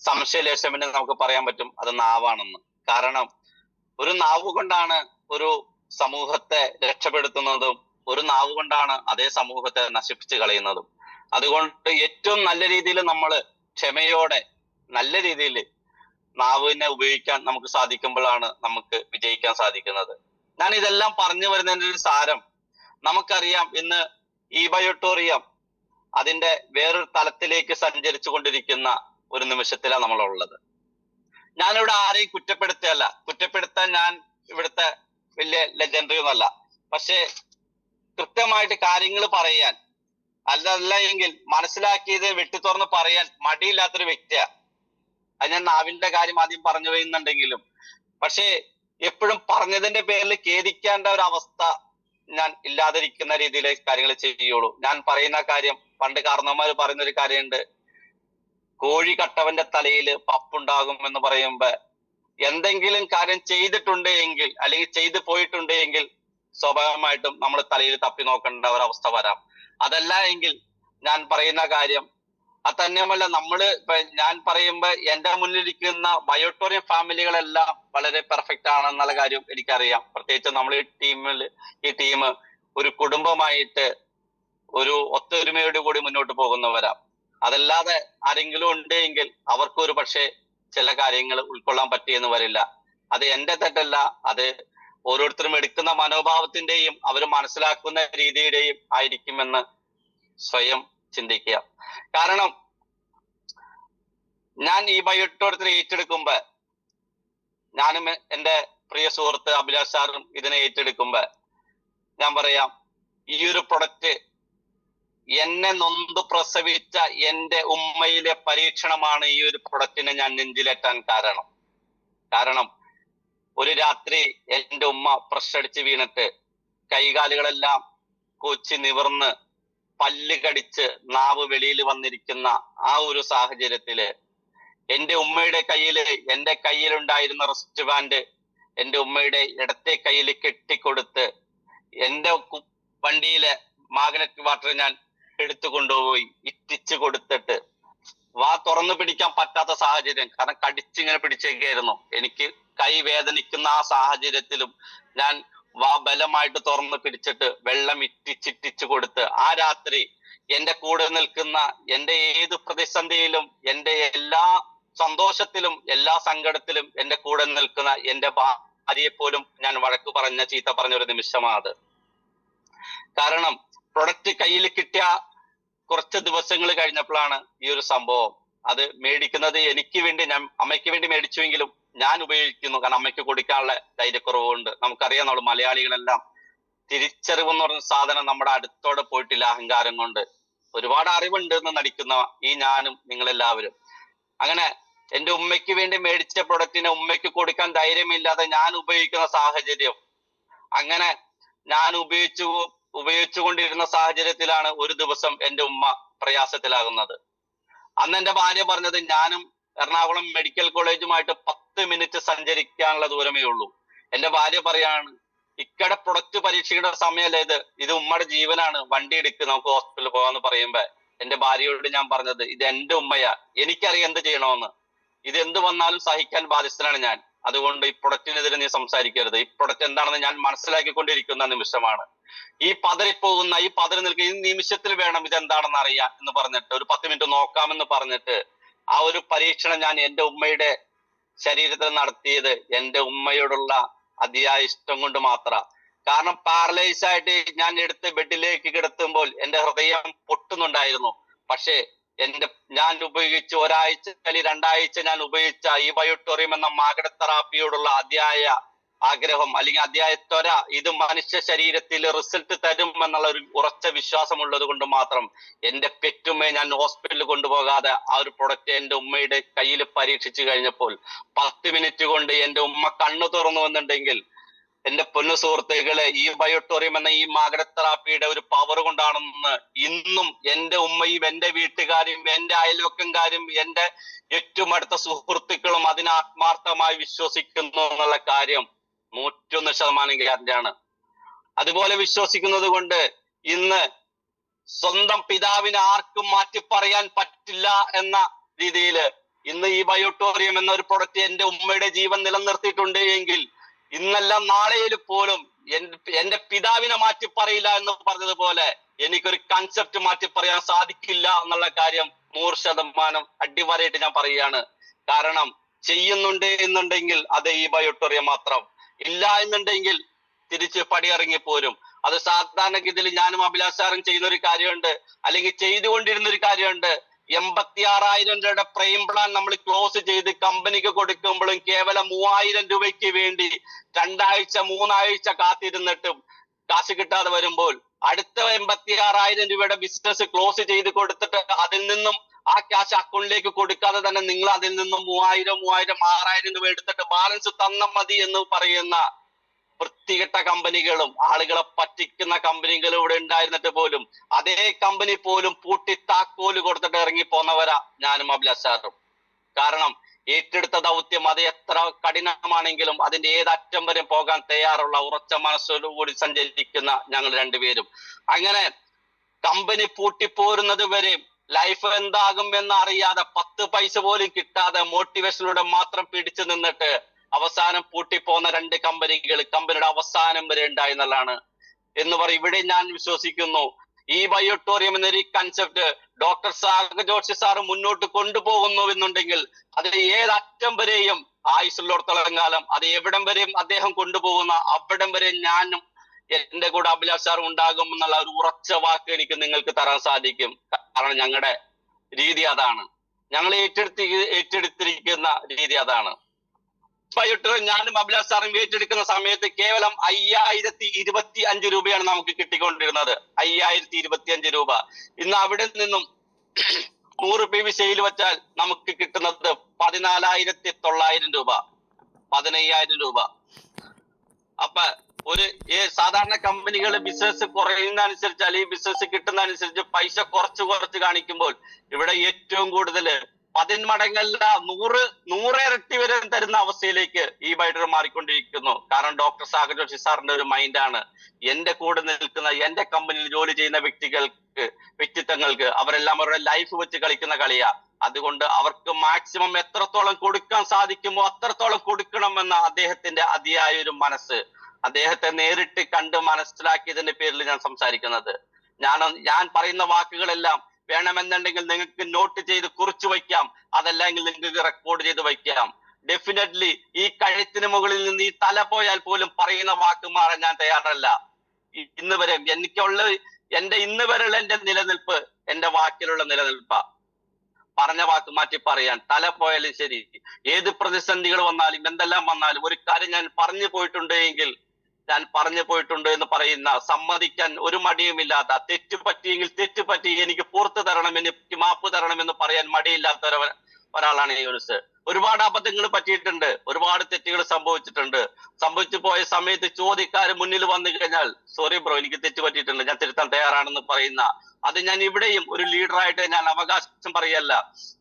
സംശയലേശമിന് നമുക്ക് പറയാൻ പറ്റും അത് നാവാണെന്ന്. കാരണം ഒരു നാവ് കൊണ്ടാണ് ഒരു സമൂഹത്തെ രക്ഷപ്പെടുത്തുന്നതും ഒരു നാവ് കൊണ്ടാണ് അതേ സമൂഹത്തെ നശിപ്പിച്ചു കളയുന്നതും. അതുകൊണ്ട് ഏറ്റവും നല്ല രീതിയിൽ നമ്മൾ ക്ഷമയോടെ നല്ല രീതിയിൽ നാവിനെ ഉപയോഗിക്കാൻ നമുക്ക് സാധിക്കുമ്പോഴാണ് നമുക്ക് വിജയിക്കാൻ സാധിക്കുന്നത്. ഞാൻ ഇതെല്ലാം പറഞ്ഞു വരുന്നതിന്റെ ഒരു സാരം, നമുക്കറിയാം ഇന്ന് ഈ ബയോട്ടോറിയം അതിന്റെ വേറൊരു തലത്തിലേക്ക് സഞ്ചരിച്ചു കൊണ്ടിരിക്കുന്ന ഒരു നിമിഷത്തിലാണ് നമ്മളുള്ളത്. ഞാനിവിടെ ആരെയും കുറ്റപ്പെടുത്താൻ ഞാൻ ഇവിടുത്തെ വലിയ ലെജൻഡറി ഒന്നല്ല. പക്ഷേ കൃത്യമായിട്ട് കാര്യങ്ങൾ പറയാൻ, അല്ല എങ്കിൽ മനസ്സിലാക്കിയത് വെട്ടി തുറന്ന് പറയാൻ മടിയില്ലാത്തൊരു വ്യക്തിയാ. അത് ഞാൻ നാവിന്റെ കാര്യം ആദ്യം പറഞ്ഞു വരുന്നുണ്ടെങ്കിലും, പക്ഷേ എപ്പോഴും പറഞ്ഞതിന്റെ പേരിൽ ഖേദിക്കേണ്ട ഒരു അവസ്ഥ ഞാൻ ഇല്ലാതിരിക്കുന്ന രീതിയിലെ കാര്യങ്ങൾ ചെയ്യുള്ളൂ. ഞാൻ പറയുന്ന കാര്യം, പണ്ട് കാരണവന്മാർ പറയുന്ന ഒരു കാര്യമുണ്ട്, കോഴി കട്ടവന്റെ തലയിൽ പപ്പുണ്ടാകും എന്ന് പറയുമ്പോ എന്തെങ്കിലും കാര്യം ചെയ്തിട്ടുണ്ട് എങ്കിൽ അല്ലെങ്കിൽ ചെയ്തു പോയിട്ടുണ്ട് എങ്കിൽ സ്വാഭാവികമായിട്ടും നമ്മൾ തലയിൽ തപ്പി നോക്കേണ്ട ഒരവസ്ഥ വരാം. അതല്ല എങ്കിൽ ഞാൻ പറയുന്ന കാര്യം അത് തന്നെയുമല്ല, ഞാൻ പറയുമ്പോ എന്റെ മുന്നിലിരിക്കുന്ന ബയോട്ടോറിയം ഫാമിലികളെല്ലാം വളരെ പെർഫെക്റ്റ് ആണെന്നുള്ള കാര്യം എനിക്കറിയാം. പ്രത്യേകിച്ച് നമ്മൾ ഈ ടീം ഒരു കുടുംബമായിട്ട് ഒരു ഒത്തൊരുമയോട് കൂടി മുന്നോട്ട് പോകുന്നവരാ. അതല്ലാതെ ആരെങ്കിലും ഉണ്ട് എങ്കിൽ അവർക്ക് ഒരു പക്ഷേ ചില കാര്യങ്ങൾ ഉൾക്കൊള്ളാൻ പറ്റിയെന്ന് വരില്ല. അത് എന്റെ തെറ്റല്ല, അത് ഓരോരുത്തരും എടുക്കുന്ന മനോഭാവത്തിന്റെയും അവർ മനസ്സിലാക്കുന്ന രീതിയുടെയും ആയിരിക്കുമെന്ന് സ്വയം ചിന്തിക്കുക. കാരണം ഞാൻ ഈ ബയോട്ടോറിയത്തിൽ ഏറ്റെടുക്കുമ്പോ, ഞാനും എന്റെ പ്രിയ സുഹൃത്ത് അഭിലാഷ് സാറും ഇതിനെ ഏറ്റെടുക്കുമ്പോ ഞാൻ പറയാം, ഈ ഒരു പ്രൊഡക്റ്റ് എന്നെ നൊന്ത് പ്രസവിച്ച എന്റെ ഉമ്മയിലെ പരീക്ഷണമാണ് ഈ ഒരു പ്രൊഡക്റ്റിനെ ഞാൻ നെഞ്ചിലേറ്റാൻ കാരണം ഒരു രാത്രി എന്റെ ഉമ്മ പ്രഷടിച്ച് വീണിട്ട് കൈകാലുകളെല്ലാം കൊച്ചി നിവർന്ന് പല്ല് കടിച്ച് നാവ് വെളിയിൽ വന്നിരിക്കുന്ന ആ ഒരു സാഹചര്യത്തില് എന്റെ ഉമ്മയുടെ എന്റെ കയ്യിലുണ്ടായിരുന്ന റിസ്റ്റ് ബാൻഡ് എന്റെ ഉമ്മയുടെ ഇടത്തെ കയ്യിൽ കെട്ടിക്കൊടുത്ത് എന്റെ വണ്ടിയിലെ മാഗ്നറ്റ് വാട്ടർ ഞാൻ എടുത്തു കൊണ്ടുപോയി ഇറ്റിച്ചു കൊടുത്തിട്ട് വാ തുറന്നു പിടിക്കാൻ പറ്റാത്ത സാഹചര്യം, കാരണം കടിച്ചിങ്ങനെ പിടിച്ചേക്കായിരുന്നു. എനിക്ക് കൈ വേദനിക്കുന്ന ആ സാഹചര്യത്തിലും ഞാൻ വാ ബലമായിട്ട് തുറന്നു പിടിച്ചിട്ട് വെള്ളം ഇറ്റിച്ചിട്ടിച്ചു കൊടുത്ത് ആ രാത്രി എന്റെ കൂടെ നിൽക്കുന്ന, എന്റെ ഏത് പ്രതിസന്ധിയിലും, എന്റെ എല്ലാ സന്തോഷത്തിലും എല്ലാ സങ്കടത്തിലും എന്റെ കൂടെ നിൽക്കുന്ന എന്റെ ഭാര്യയെ പോലും ഞാൻ വഴക്ക് ചീത്ത പറഞ്ഞ ഒരു നിമിഷമാണ് അത്. കാരണം പ്രൊഡക്റ്റ് കയ്യിൽ കിട്ടിയ കുറച്ച് ദിവസങ്ങൾ കഴിഞ്ഞപ്പോഴാണ് ഈ ഒരു സംഭവം. അത് മേടിക്കുന്നത് എനിക്ക് വേണ്ടി, ഞാൻ അമ്മയ്ക്ക് വേണ്ടി മേടിച്ചുവെങ്കിലും ഞാൻ ഉപയോഗിക്കുന്നു. കാരണം അമ്മയ്ക്ക് കൊടുക്കാനുള്ള ധൈര്യക്കുറവുണ്ട്. നമുക്കറിയാം, നമ്മൾ മലയാളികളെല്ലാം തിരിച്ചറിവെന്ന് പറഞ്ഞ സാധനം നമ്മുടെ അടുത്തോടെ പോയിട്ടില്ല. അഹങ്കാരം കൊണ്ട് ഒരുപാട് അറിവുണ്ട് എന്ന് നടിക്കുന്ന ഈ ഞാനും നിങ്ങളെല്ലാവരും അങ്ങനെ എന്റെ ഉമ്മയ്ക്ക് വേണ്ടി മേടിച്ച പ്രൊഡക്റ്റിനെ ഉമ്മയ്ക്ക് കൊടുക്കാൻ ധൈര്യമില്ലാതെ ഞാൻ ഉപയോഗിക്കുന്ന സാഹചര്യം. അങ്ങനെ ഞാൻ ഉപയോഗിച്ചുകൊണ്ടിരുന്ന സാഹചര്യത്തിലാണ് ഒരു ദിവസം എന്റെ ഉമ്മ പ്രയാസത്തിലാകുന്നത്. അന്ന് എന്റെ ഭാര്യ പറഞ്ഞത്, ഞാനും എറണാകുളം മെഡിക്കൽ കോളേജുമായിട്ട് 10 മിനിറ്റ് സഞ്ചരിക്കാനുള്ള ദൂരമേ ഉള്ളൂ. എന്റെ ഭാര്യ പറയാണ്, ഇക്കടെ പ്രൊഡക്റ്റ് പരീക്ഷിക്കേണ്ട സമയമല്ല ഇത് ഉമ്മയുടെ ജീവനാണ്, വണ്ടി എടുക്ക് നമുക്ക് ഹോസ്പിറ്റലിൽ പോകാന്ന് പറയുമ്പോ എന്റെ ഭാര്യയോട് ഞാൻ പറഞ്ഞത്, ഇത് എന്റെ ഉമ്മയാ, എനിക്കറിയാം എന്ത് ചെയ്യണമെന്ന്. ഇത് എന്ത് വന്നാലും സഹിക്കാൻ ബാധ്യസ്ഥനാണ് ഞാൻ. അതുകൊണ്ട് ഈ പ്രൊഡക്റ്റിനെതിരെ നീ സംസാരിക്കരുത്. ഈ പ്രൊഡക്റ്റ് എന്താണെന്ന് ഞാൻ മനസ്സിലാക്കിക്കൊണ്ടിരിക്കുന്ന നിമിഷമാണ്. ഈ പതറി നിൽക്കുക, ഈ നിമിഷത്തിൽ വേണം ഇതെന്താണെന്ന് അറിയാൻ എന്ന് പറഞ്ഞിട്ട് ഒരു 10 മിനിറ്റ് നോക്കാമെന്ന് പറഞ്ഞിട്ട് ആ ഒരു പരീക്ഷണം ഞാൻ എന്റെ ഉമ്മയുടെ ശരീരത്തിൽ നടത്തിയത് എന്റെ ഉമ്മയോടുള്ള അതിയായ ഇഷ്ടം കൊണ്ട് മാത്രമാണ്. കാരണം പാരലൈസ് ആയിട്ട് ഞാൻ എടുത്ത് ബെഡിലേക്ക് കിടത്തുമ്പോൾ എന്റെ ഹൃദയം പൊട്ടുന്നുണ്ടായിരുന്നു. പക്ഷേ ഞാൻ ഉപയോഗിച്ച ഒരാഴ്ച അല്ലെങ്കിൽ 2 ആഴ്ച ഞാൻ ഉപയോഗിച്ച ഈ ബയോട്ടോറിയം എന്ന മാഗ്നറ്റ് തെറാപ്പിയോടുള്ള അതിയായ ആഗ്രഹം അല്ലെങ്കിൽ അതിയായ ത്വര, ഇത് മനുഷ്യ ശരീരത്തിൽ റിസൾട്ട് തരും എന്നുള്ള ഒരു ഉറച്ച വിശ്വാസമുള്ളത് കൊണ്ട് മാത്രം എന്റെ പെറ്റുമ്മയെ ഞാൻ ഹോസ്പിറ്റലിൽ കൊണ്ടുപോകാതെ ആ ഒരു പ്രൊഡക്റ്റ് എന്റെ ഉമ്മയുടെ കയ്യിൽ പരീക്ഷിച്ചു കഴിഞ്ഞപ്പോൾ 10 മിനിറ്റ് കൊണ്ട് എന്റെ ഉമ്മ കണ്ണു തുറന്നു എന്നുണ്ടെങ്കിൽ എന്റെ പൊന്നു സുഹൃത്തുക്കളെ, ഈ ബയോട്ടോറിയം എന്ന ഈ മാഗ്നറ്റ് തെറാപ്പിയുടെ ഒരു പവർ കൊണ്ടാണെന്ന് ഇന്നും എന്റെ ഉമ്മയും എന്റെ വീട്ടുകാരും എന്റെ അയൽവക്കംകാരും എന്റെ ഏറ്റവും അടുത്ത സുഹൃത്തുക്കളും അതിനെ ആത്മാർത്ഥമായി വിശ്വസിക്കുന്നു എന്നുള്ള കാര്യം 101% ഗ്യാരണ്ടിയാണ്. അതുപോലെ വിശ്വസിക്കുന്നത് കൊണ്ട് ഇന്ന് സ്വന്തം പിതാവിനെ ആർക്കും മാറ്റി പറയാൻ പറ്റില്ല എന്ന രീതിയിൽ ഇന്ന് ഈ ബയോട്ടോറിയം എന്ന ഒരു പ്രൊഡക്റ്റ് എന്റെ ഉമ്മയുടെ ജീവൻ നിലനിർത്തിയിട്ടുണ്ട് എങ്കിൽ ഇന്നെല്ലാം നാളെയിൽ പോലും എന്റെ പിതാവിനെ മാറ്റി പറയില്ല എന്ന് പറഞ്ഞതുപോലെ എനിക്കൊരു കൺസെപ്റ്റ് മാറ്റി പറയാൻ സാധിക്കില്ല എന്നുള്ള കാര്യം 100% അടിവരയിട്ട് ഞാൻ പറയുകയാണ്. കാരണം ചെയ്യുന്നുണ്ട് എന്നുണ്ടെങ്കിൽ അത് ഈ ബയോട്ടോറിയം മാത്രം, ഇല്ല എന്നുണ്ടെങ്കിൽ തിരിച്ച് പടിയിറങ്ങി പോരും. അത് സാധാരണഗതിയിൽ ഞാനും അഭിലാഷാറും ചെയ്യുന്ന ഒരു കാര്യമുണ്ട്, അല്ലെങ്കിൽ ചെയ്തുകൊണ്ടിരുന്ന ഒരു കാര്യമുണ്ട്. 86,000 രൂപയുടെ പ്രൈം പ്ലാൻ നമ്മൾ ക്ലോസ് ചെയ്ത് കമ്പനിക്ക് കൊടുക്കുമ്പോഴും കേവലം 3,000 രൂപയ്ക്ക് വേണ്ടി 2 ആഴ്ച 3 ആഴ്ച കാത്തിരുന്നിട്ടും കാശ് കിട്ടാതെ വരുമ്പോൾ അടുത്ത 86,000 രൂപയുടെ ബിസിനസ് ക്ലോസ് ചെയ്ത് കൊടുത്തിട്ട് അതിൽ നിന്നും ആ ക്യാഷ് അക്കൗണ്ടിലേക്ക് കൊടുക്കാതെ തന്നെ നിങ്ങൾ അതിൽ നിന്നും 3,000 6,000 രൂപ എടുത്തിട്ട് ബാലൻസ് തന്ന മതി എന്ന് പറയുന്ന വൃത്തികെട്ട കമ്പനികളും ആളുകളെ പറ്റിക്കുന്ന കമ്പനികളും ഇവിടെ ഉണ്ടായിരുന്നിട്ട് പോലും അതേ കമ്പനി പോലും പൂട്ടി താക്കോല് കൊടുത്തിട്ട് ഇറങ്ങി പോന്നവരാ ഞാനും അഭിലാഷാറും. കാരണം ഏറ്റെടുത്ത ദൗത്യം അത് എത്ര കഠിനമാണെങ്കിലും അതിന്റെ ഏതറ്റം വരെ പോകാൻ തയ്യാറുള്ള ഉറച്ച മനസ്സോടുകൂടി സഞ്ചരിക്കുന്ന ഞങ്ങൾ രണ്ടുപേരും. അങ്ങനെ കമ്പനി പൂട്ടിപ്പോരുന്നത് വരെ ലൈഫ് എന്താകും എന്ന് അറിയാതെ 10 പൈസ പോലും കിട്ടാതെ മോട്ടിവേഷനിലൂടെ മാത്രം പിടിച്ചു നിന്നിട്ട് അവസാനം പൂട്ടിപ്പോന്ന 2 കമ്പനിയുടെ അവസാനം വരെ ഉണ്ടായി എന്നുള്ളതാണ്. എന്ന് പറയും ഇവിടെ ഞാൻ വിശ്വസിക്കുന്നു ഈ ബയോട്ടോറിയം എന്നൊരു concept doctor Sagar Joshi sir മുന്നോട്ട് കൊണ്ടുപോകുന്നു എന്നുണ്ടെങ്കിൽ അത് ഏതറ്റം വരെയും ആയുസുള്ളിടത്തോളം കാലം അത് എവിടം വരെയും അദ്ദേഹം കൊണ്ടുപോകുന്ന അവിടം വരെ ഞാനും എന്റെ കൂടെ അഭിലാഷ് സാർ ഉണ്ടാകും എന്നുള്ള ഒരു ഉറച്ച വാക്ക് എനിക്ക് നിങ്ങൾക്ക് തരാൻ സാധിക്കും. കാരണം ഞങ്ങളുടെ രീതി അതാണ്, ഞങ്ങൾ ഏറ്റെടുത്തിരിക്കുന്ന രീതി അതാണ്. ഞാനും അഭിലാഷ് സാറും ഏറ്റെടുക്കുന്ന സമയത്ത് കേവലം 5,025 രൂപയാണ് നമുക്ക് കിട്ടിക്കൊണ്ടിരുന്നത്. 5,025 രൂപ. ഇന്ന് അവിടെ നിന്നും 100 PV സെയിൽ വെച്ചാൽ നമുക്ക് കിട്ടുന്നത് 14,900 രൂപ, 15,000 രൂപ. അപ്പൊ ഒരു സാധാരണ കമ്പനികൾ ബിസിനസ് കുറയുന്ന അനുസരിച്ച് അല്ലെങ്കിൽ ബിസിനസ് കിട്ടുന്ന അനുസരിച്ച് പൈസ കുറച്ച് കാണിക്കുമ്പോൾ ഇവിടെ ഏറ്റവും കൂടുതൽ 10 മടങ്ങല്ല 100 ഇരട്ടി വരെ തരുന്ന അവസ്ഥയിലേക്ക് ഈ ബൈഡർ മാറിക്കൊണ്ടിരിക്കുന്നു. കാരണം ഡോക്ടർ സാഗർ ജോഷി സാറിന്റെ ഒരു മൈൻഡാണ് എന്റെ കൂടെ നിൽക്കുന്ന എന്റെ കമ്പനിയിൽ ജോലി ചെയ്യുന്ന വ്യക്തിത്വങ്ങൾക്ക് അവരെല്ലാം അവരുടെ ലൈഫ് വെച്ച് കളിക്കുന്ന കളിയാ. അതുകൊണ്ട് അവർക്ക് മാക്സിമം എത്രത്തോളം കൊടുക്കാൻ സാധിക്കുമോ അത്രത്തോളം കൊടുക്കണമെന്ന അദ്ദേഹത്തിന്റെ അതിയായ ഒരു മനസ്സ്, അദ്ദേഹത്തെ നേരിട്ട് കണ്ട് മനസ്സിലാക്കിയതിന്റെ പേരിൽ ഞാൻ സംസാരിക്കുന്നത്. ഞാൻ പറയുന്ന വാക്കുകളെല്ലാം വേണമെന്നുണ്ടെങ്കിൽ നിങ്ങൾക്ക് നോട്ട് ചെയ്ത് കുറിച്ചു വയ്ക്കാം, അതല്ലെങ്കിൽ നിങ്ങൾക്ക് റെക്കോർഡ് ചെയ്ത് വയ്ക്കാം. ഡെഫിനറ്റ്ലി ഈ കഴുത്തിന് മുകളിൽ നിന്ന് ഈ തല പോയാൽ പോലും പറയുന്ന വാക്ക് മാറാൻ ഞാൻ തയ്യാറല്ല. ഇന്ന് വരെ ഇന്ന് വരെയുള്ള എന്റെ നിലനിൽപ്പ് എന്റെ വാക്കിലുള്ള നിലനിൽപ്പാ. പറഞ്ഞ വാക്ക് മാറ്റി പറയാൻ തല പോയാലും ശരി, ഏത് പ്രതിസന്ധികൾ വന്നാലും എന്തെല്ലാം വന്നാലും ഒരു കാര്യം ഞാൻ പറഞ്ഞു പോയിട്ടുണ്ട് എങ്കിൽ ഞാൻ പറഞ്ഞു പോയിട്ടുണ്ട് എന്ന് പറയുന്ന സമ്മതിക്കാൻ ഒരു മടിയുമില്ലാത്ത, തെറ്റുപറ്റിയെങ്കിൽ തെറ്റുപറ്റി എനിക്ക് പുറത്തു തരണം, എനിക്ക് മാപ്പ് തരണമെന്ന് പറയാൻ മടിയില്ലാത്ത ഒരാളാണ് യൂനുസ്. ഒരുപാട് അബദ്ധങ്ങൾ പറ്റിയിട്ടുണ്ട്, ഒരുപാട് തെറ്റുകൾ സംഭവിച്ചു പോയ സമയത്ത് ചോദ്യക്കാര് മുന്നിൽ വന്നു കഴിഞ്ഞാൽ സോറി ബ്രോ എനിക്ക് തെറ്റ് പറ്റിയിട്ടുണ്ട്, ഞാൻ തിരുത്താൻ തയ്യാറാണെന്ന് പറയുന്ന അത് ഞാൻ ഇവിടെയും ഒരു ലീഡറായിട്ട് ഞാൻ അവകാശം പറയല്ല.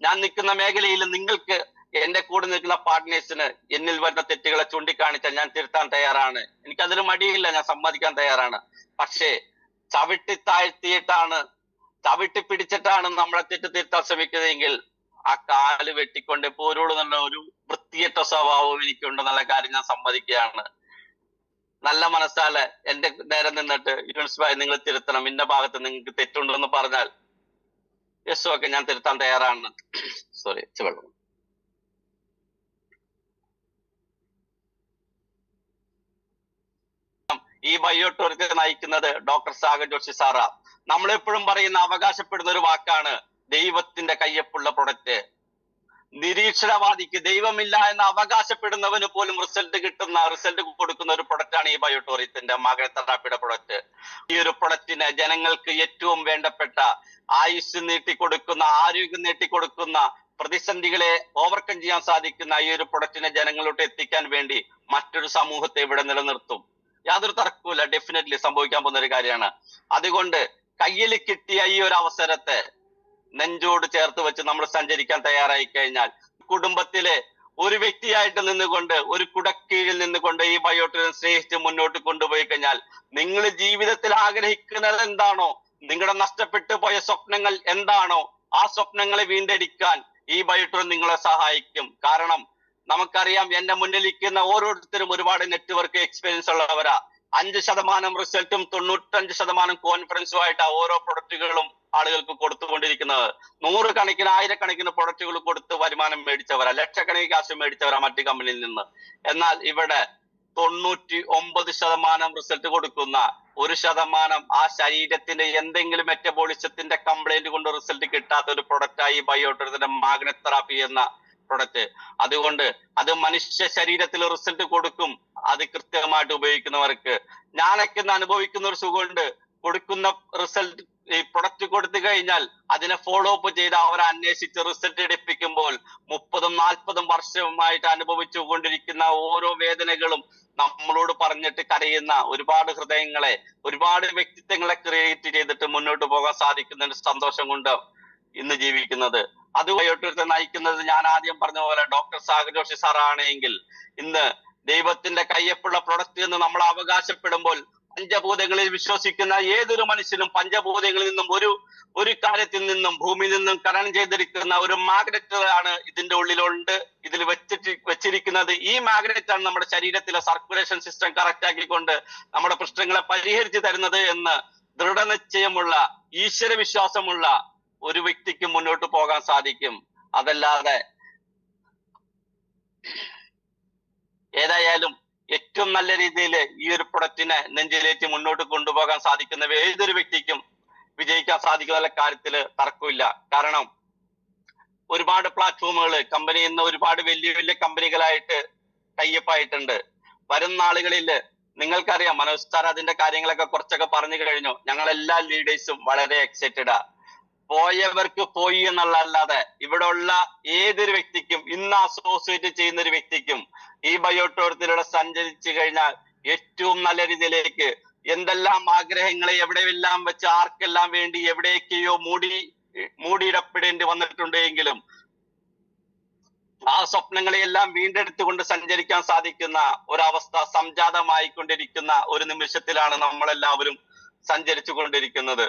ഞാൻ നിൽക്കുന്ന മേഖലയിൽ നിങ്ങൾക്ക് എന്റെ കൂടെ നിൽക്കുന്ന പാർട്ട്നേഴ്സിന് എന്നിൽ വരുന്ന തെറ്റുകളെ ചൂണ്ടിക്കാണിച്ചാൽ ഞാൻ തിരുത്താൻ തയ്യാറാണ്. എനിക്കതിൽ മടിയില്ല, ഞാൻ സമ്മതിക്കാൻ തയ്യാറാണ്. പക്ഷേ ചവിട്ടി പിടിച്ചിട്ടാണ് നമ്മളെ തെറ്റ് തിരുത്താൻ ശ്രമിക്കുന്നതെങ്കിൽ ആ കാല് വെട്ടിക്കൊണ്ട് പോരോട് നല്ല ഒരു വൃത്തിയറ്റ സ്വഭാവവും എനിക്കുണ്ടെന്നുള്ള കാര്യം ഞാൻ സമ്മതിക്കുകയാണ്. നല്ല മനസ്സാലെ എന്റെ നേരെ നിന്നിട്ട് യൂനുസ് ഭായ് നിങ്ങൾ തിരുത്തണം, ഇന്ന ഭാഗത്ത് നിങ്ങൾക്ക് തെറ്റുണ്ടെന്ന് പറഞ്ഞാൽ യെസ് ഓക്കെ ഞാൻ തിരുത്താൻ തയ്യാറാണ്. സോറി വെള്ളം. ഈ ബയോട്ടോറിയത്തെ നയിക്കുന്നത് ഡോക്ടർ സാഗർ ജോഷി സാറാ. നമ്മളെപ്പോഴും പറയുന്ന അവകാശപ്പെടുന്ന ഒരു വാക്കാണ് ദൈവത്തിന്റെ കയ്യൊപ്പുള്ള പ്രൊഡക്റ്റ്. നിരീക്ഷണവാദിക്ക് ദൈവമില്ല എന്ന് അവകാശപ്പെടുന്നവന് പോലും റിസൾട്ട് കൊടുക്കുന്ന ഒരു പ്രൊഡക്റ്റാണ് ഈ ബയോട്ടോറിയത്തിന്റെ മകൻ തെറാപ്പിയുടെ പ്രൊഡക്റ്റ്. ഈ ഒരു പ്രൊഡക്റ്റിന് ജനങ്ങൾക്ക് ഏറ്റവും വേണ്ടപ്പെട്ട ആയുസ് നീട്ടിക്കൊടുക്കുന്ന, ആരോഗ്യം നീട്ടിക്കൊടുക്കുന്ന, പ്രതിസന്ധികളെ ഓവർകം ചെയ്യാൻ സാധിക്കുന്ന ഈ ഒരു പ്രൊഡക്റ്റിനെ ജനങ്ങളോട്ട് എത്തിക്കാൻ വേണ്ടി മറ്റൊരു സമൂഹത്തെ ഇവിടെ നിലനിർത്തും. യാതൊരു തർക്കവുമില്ല, ഡെഫിനറ്റ്ലി സംഭവിക്കാൻ പോകുന്ന ഒരു കാര്യമാണ്. അതുകൊണ്ട് കയ്യിൽ കിട്ടിയ ഈ ഒരു അവസരത്തെ നെഞ്ചോട് ചേർത്ത് വെച്ച് നമ്മൾ സഞ്ചരിക്കാൻ തയ്യാറായി കഴിഞ്ഞാൽ കുടുംബത്തിലെ ഒരു വ്യക്തിയായിട്ട് നിന്നുകൊണ്ട്, ഒരു കുടക്കീഴിൽ നിന്നുകൊണ്ട് ഈ ബയോട്ടോറിയം സ്നേഹിച്ച് മുന്നോട്ട് കൊണ്ടുപോയി കഴിഞ്ഞാൽ നിങ്ങൾ ജീവിതത്തിൽ ആഗ്രഹിക്കുന്നത് എന്താണോ, നിങ്ങളുടെ നഷ്ടപ്പെട്ടു പോയ സ്വപ്നങ്ങൾ എന്താണോ, ആ സ്വപ്നങ്ങളെ വീണ്ടെടുക്കാൻ ഈ ബയോട്ടോറിയം നിങ്ങളെ സഹായിക്കും. കാരണം നമുക്കറിയാം എന്റെ മുന്നിലിരിക്കുന്ന ഓരോരുത്തരും ഒരുപാട് നെറ്റ്വർക്ക് എക്സ്പീരിയൻസ് ഉള്ളവരാ. 5% റിസൾട്ടും 95% കോൺഫിഡൻസും ആയിട്ട് ഓരോ പ്രൊഡക്റ്റുകളും ആളുകൾക്ക് കൊടുത്തുകൊണ്ടിരിക്കുന്നത്. 100 കണക്കിന് 1000 കണക്കിന് പ്രൊഡക്റ്റുകൾ കൊടുത്ത് വരുമാനം മേടിച്ചവരാ, ലക്ഷക്കണക്കിന് കാശ് മേടിച്ചവരാ മറ്റു കമ്പനിയിൽ നിന്ന്. എന്നാൽ ഇവിടെ 99% റിസൾട്ട് കൊടുക്കുന്ന 1% ആ ശരീരത്തിന്റെ എന്തെങ്കിലും മെറ്റബോളിസത്തിന്റെ കംപ്ലൈന്റ് കൊണ്ട് റിസൾട്ട് കിട്ടാത്ത ഒരു പ്രൊഡക്റ്റായി ബയോട്ടറിന്റെ മാഗ്നറ്റ് തെറാപ്പി എന്ന പ്രൊഡക്റ്റ്. അതുകൊണ്ട് അത് മനുഷ്യ ശരീരത്തിൽ റിസൾട്ട് കൊടുക്കും, അത് കൃത്യമായിട്ട് ഉപയോഗിക്കുന്നവർക്ക്. ഞാനൊക്കെ ഇന്ന് അനുഭവിക്കുന്ന ഒരു സുഖമുണ്ട്. കൊടുക്കുന്ന റിസൾട്ട് ഈ പ്രൊഡക്റ്റ് കൊടുത്തു കഴിഞ്ഞാൽ അതിനെ ഫോളോ അപ്പ് ചെയ്ത് അവരെ അന്വേഷിച്ച് റിസൾട്ട് എടുപ്പിക്കുമ്പോൾ 30-40 വർഷമായിട്ട് അനുഭവിച്ചു കൊണ്ടിരിക്കുന്ന ഓരോ വേദനകളും നമ്മളോട് പറഞ്ഞിട്ട് കരയുന്ന ഒരുപാട് ഹൃദയങ്ങളെ, ഒരുപാട് വ്യക്തിത്വങ്ങളെ ക്രിയേറ്റ് ചെയ്തിട്ട് മുന്നോട്ട് പോകാൻ സാധിക്കുന്നതിന്റെ സന്തോഷം കൊണ്ട് ഇന്ന് ജീവിക്കുന്നത്. അത് ബയോട്ടറിനെ നയിക്കുന്നത് ഞാൻ ആദ്യം പറഞ്ഞ പോലെ ഡോക്ടർ സാഗർ ജോഷി സാറാണെങ്കിൽ ഇന്ന് ദൈവത്തിന്റെ കയ്യൊപ്പുള്ള പ്രൊഡക്റ്റ് എന്ന് നമ്മൾ അവകാശപ്പെടുമ്പോൾ പഞ്ചഭൂതങ്ങളിൽ വിശ്വസിക്കുന്ന ഏതൊരു മനുഷ്യനും പഞ്ചഭൂതങ്ങളിൽ നിന്നും ഒരു കാര്യത്തിൽ നിന്നും ഭൂമിയിൽ നിന്നും ഖനനം ചെയ്തിരിക്കുന്ന ഒരു മാഗ്നറ്റ് ആണ് ഇതിന്റെ ഉള്ളിലുണ്ട്, ഇതിൽ വെച്ചിരിക്കുന്നത്. ഈ മാഗ്നറ്റ് ആണ് നമ്മുടെ ശരീരത്തിലെ സർക്കുലേഷൻ സിസ്റ്റം കറക്റ്റ് ആക്കിക്കൊണ്ട് നമ്മുടെ പ്രശ്നങ്ങളെ പരിഹരിച്ചു തരുന്നത് എന്ന് ദൃഢനിശ്ചയമുള്ള ഈശ്വര വിശ്വാസമുള്ള ഒരു വ്യക്തിക്ക് മുന്നോട്ട് പോകാൻ സാധിക്കും. അതല്ലാതെ ഏതായാലും ഏറ്റവും നല്ല രീതിയിൽ ഈ ഒരു പ്രൊഡക്റ്റിനെ നെഞ്ചിലേറ്റി മുന്നോട്ട് കൊണ്ടുപോകാൻ സാധിക്കുന്ന ഏതൊരു വ്യക്തിക്കും വിജയിക്കാൻ സാധിക്കുന്ന കാര്യത്തിൽ തർക്കമില്ല. കാരണം ഒരുപാട് പ്ലാറ്റ്ഫോമുകൾ കമ്പനി ഇന്ന് ഒരുപാട് വലിയ വലിയ കമ്പനികളായിട്ട് ടൈപ്പായിട്ടുണ്ട്. വരും നാളുകളിൽ നിങ്ങൾക്കറിയാം, മനോജ് സാർ അതിന്റെ കാര്യങ്ങളൊക്കെ കുറച്ചൊക്കെ പറഞ്ഞു കഴിഞ്ഞു. ഞങ്ങൾ എല്ലാ ലീഡേഴ്സും വളരെ എക്സൈറ്റഡാ. പോയവർക്ക് പോയി എന്നുള്ളതല്ലാതെ ഇവിടെ ഉള്ള ഏതൊരു വ്യക്തിക്കും, ഇന്ന് അസോസിയേറ്റ് ചെയ്യുന്ന ഒരു വ്യക്തിക്കും ഈ ബയോട്ടോറത്തിലൂടെ സഞ്ചരിച്ചു കഴിഞ്ഞാൽ ഏറ്റവും നല്ല രീതിയിലേക്ക് എന്തെല്ലാം ആഗ്രഹങ്ങളെ എവിടെയെല്ലാം വെച്ച് ആർക്കെല്ലാം വേണ്ടി എവിടേക്കെയോ മൂടിയിടപ്പെടേണ്ടി വന്നിട്ടുണ്ടെങ്കിലും ആ സ്വപ്നങ്ങളെയെല്ലാം വീണ്ടെടുത്തുകൊണ്ട് സഞ്ചരിക്കാൻ സാധിക്കുന്ന ഒരവസ്ഥ സംജാതമായിക്കൊണ്ടിരിക്കുന്ന ഒരു നിമിഷത്തിലാണ് നമ്മളെല്ലാവരും സഞ്ചരിച്ചു കൊണ്ടിരിക്കുന്നത്.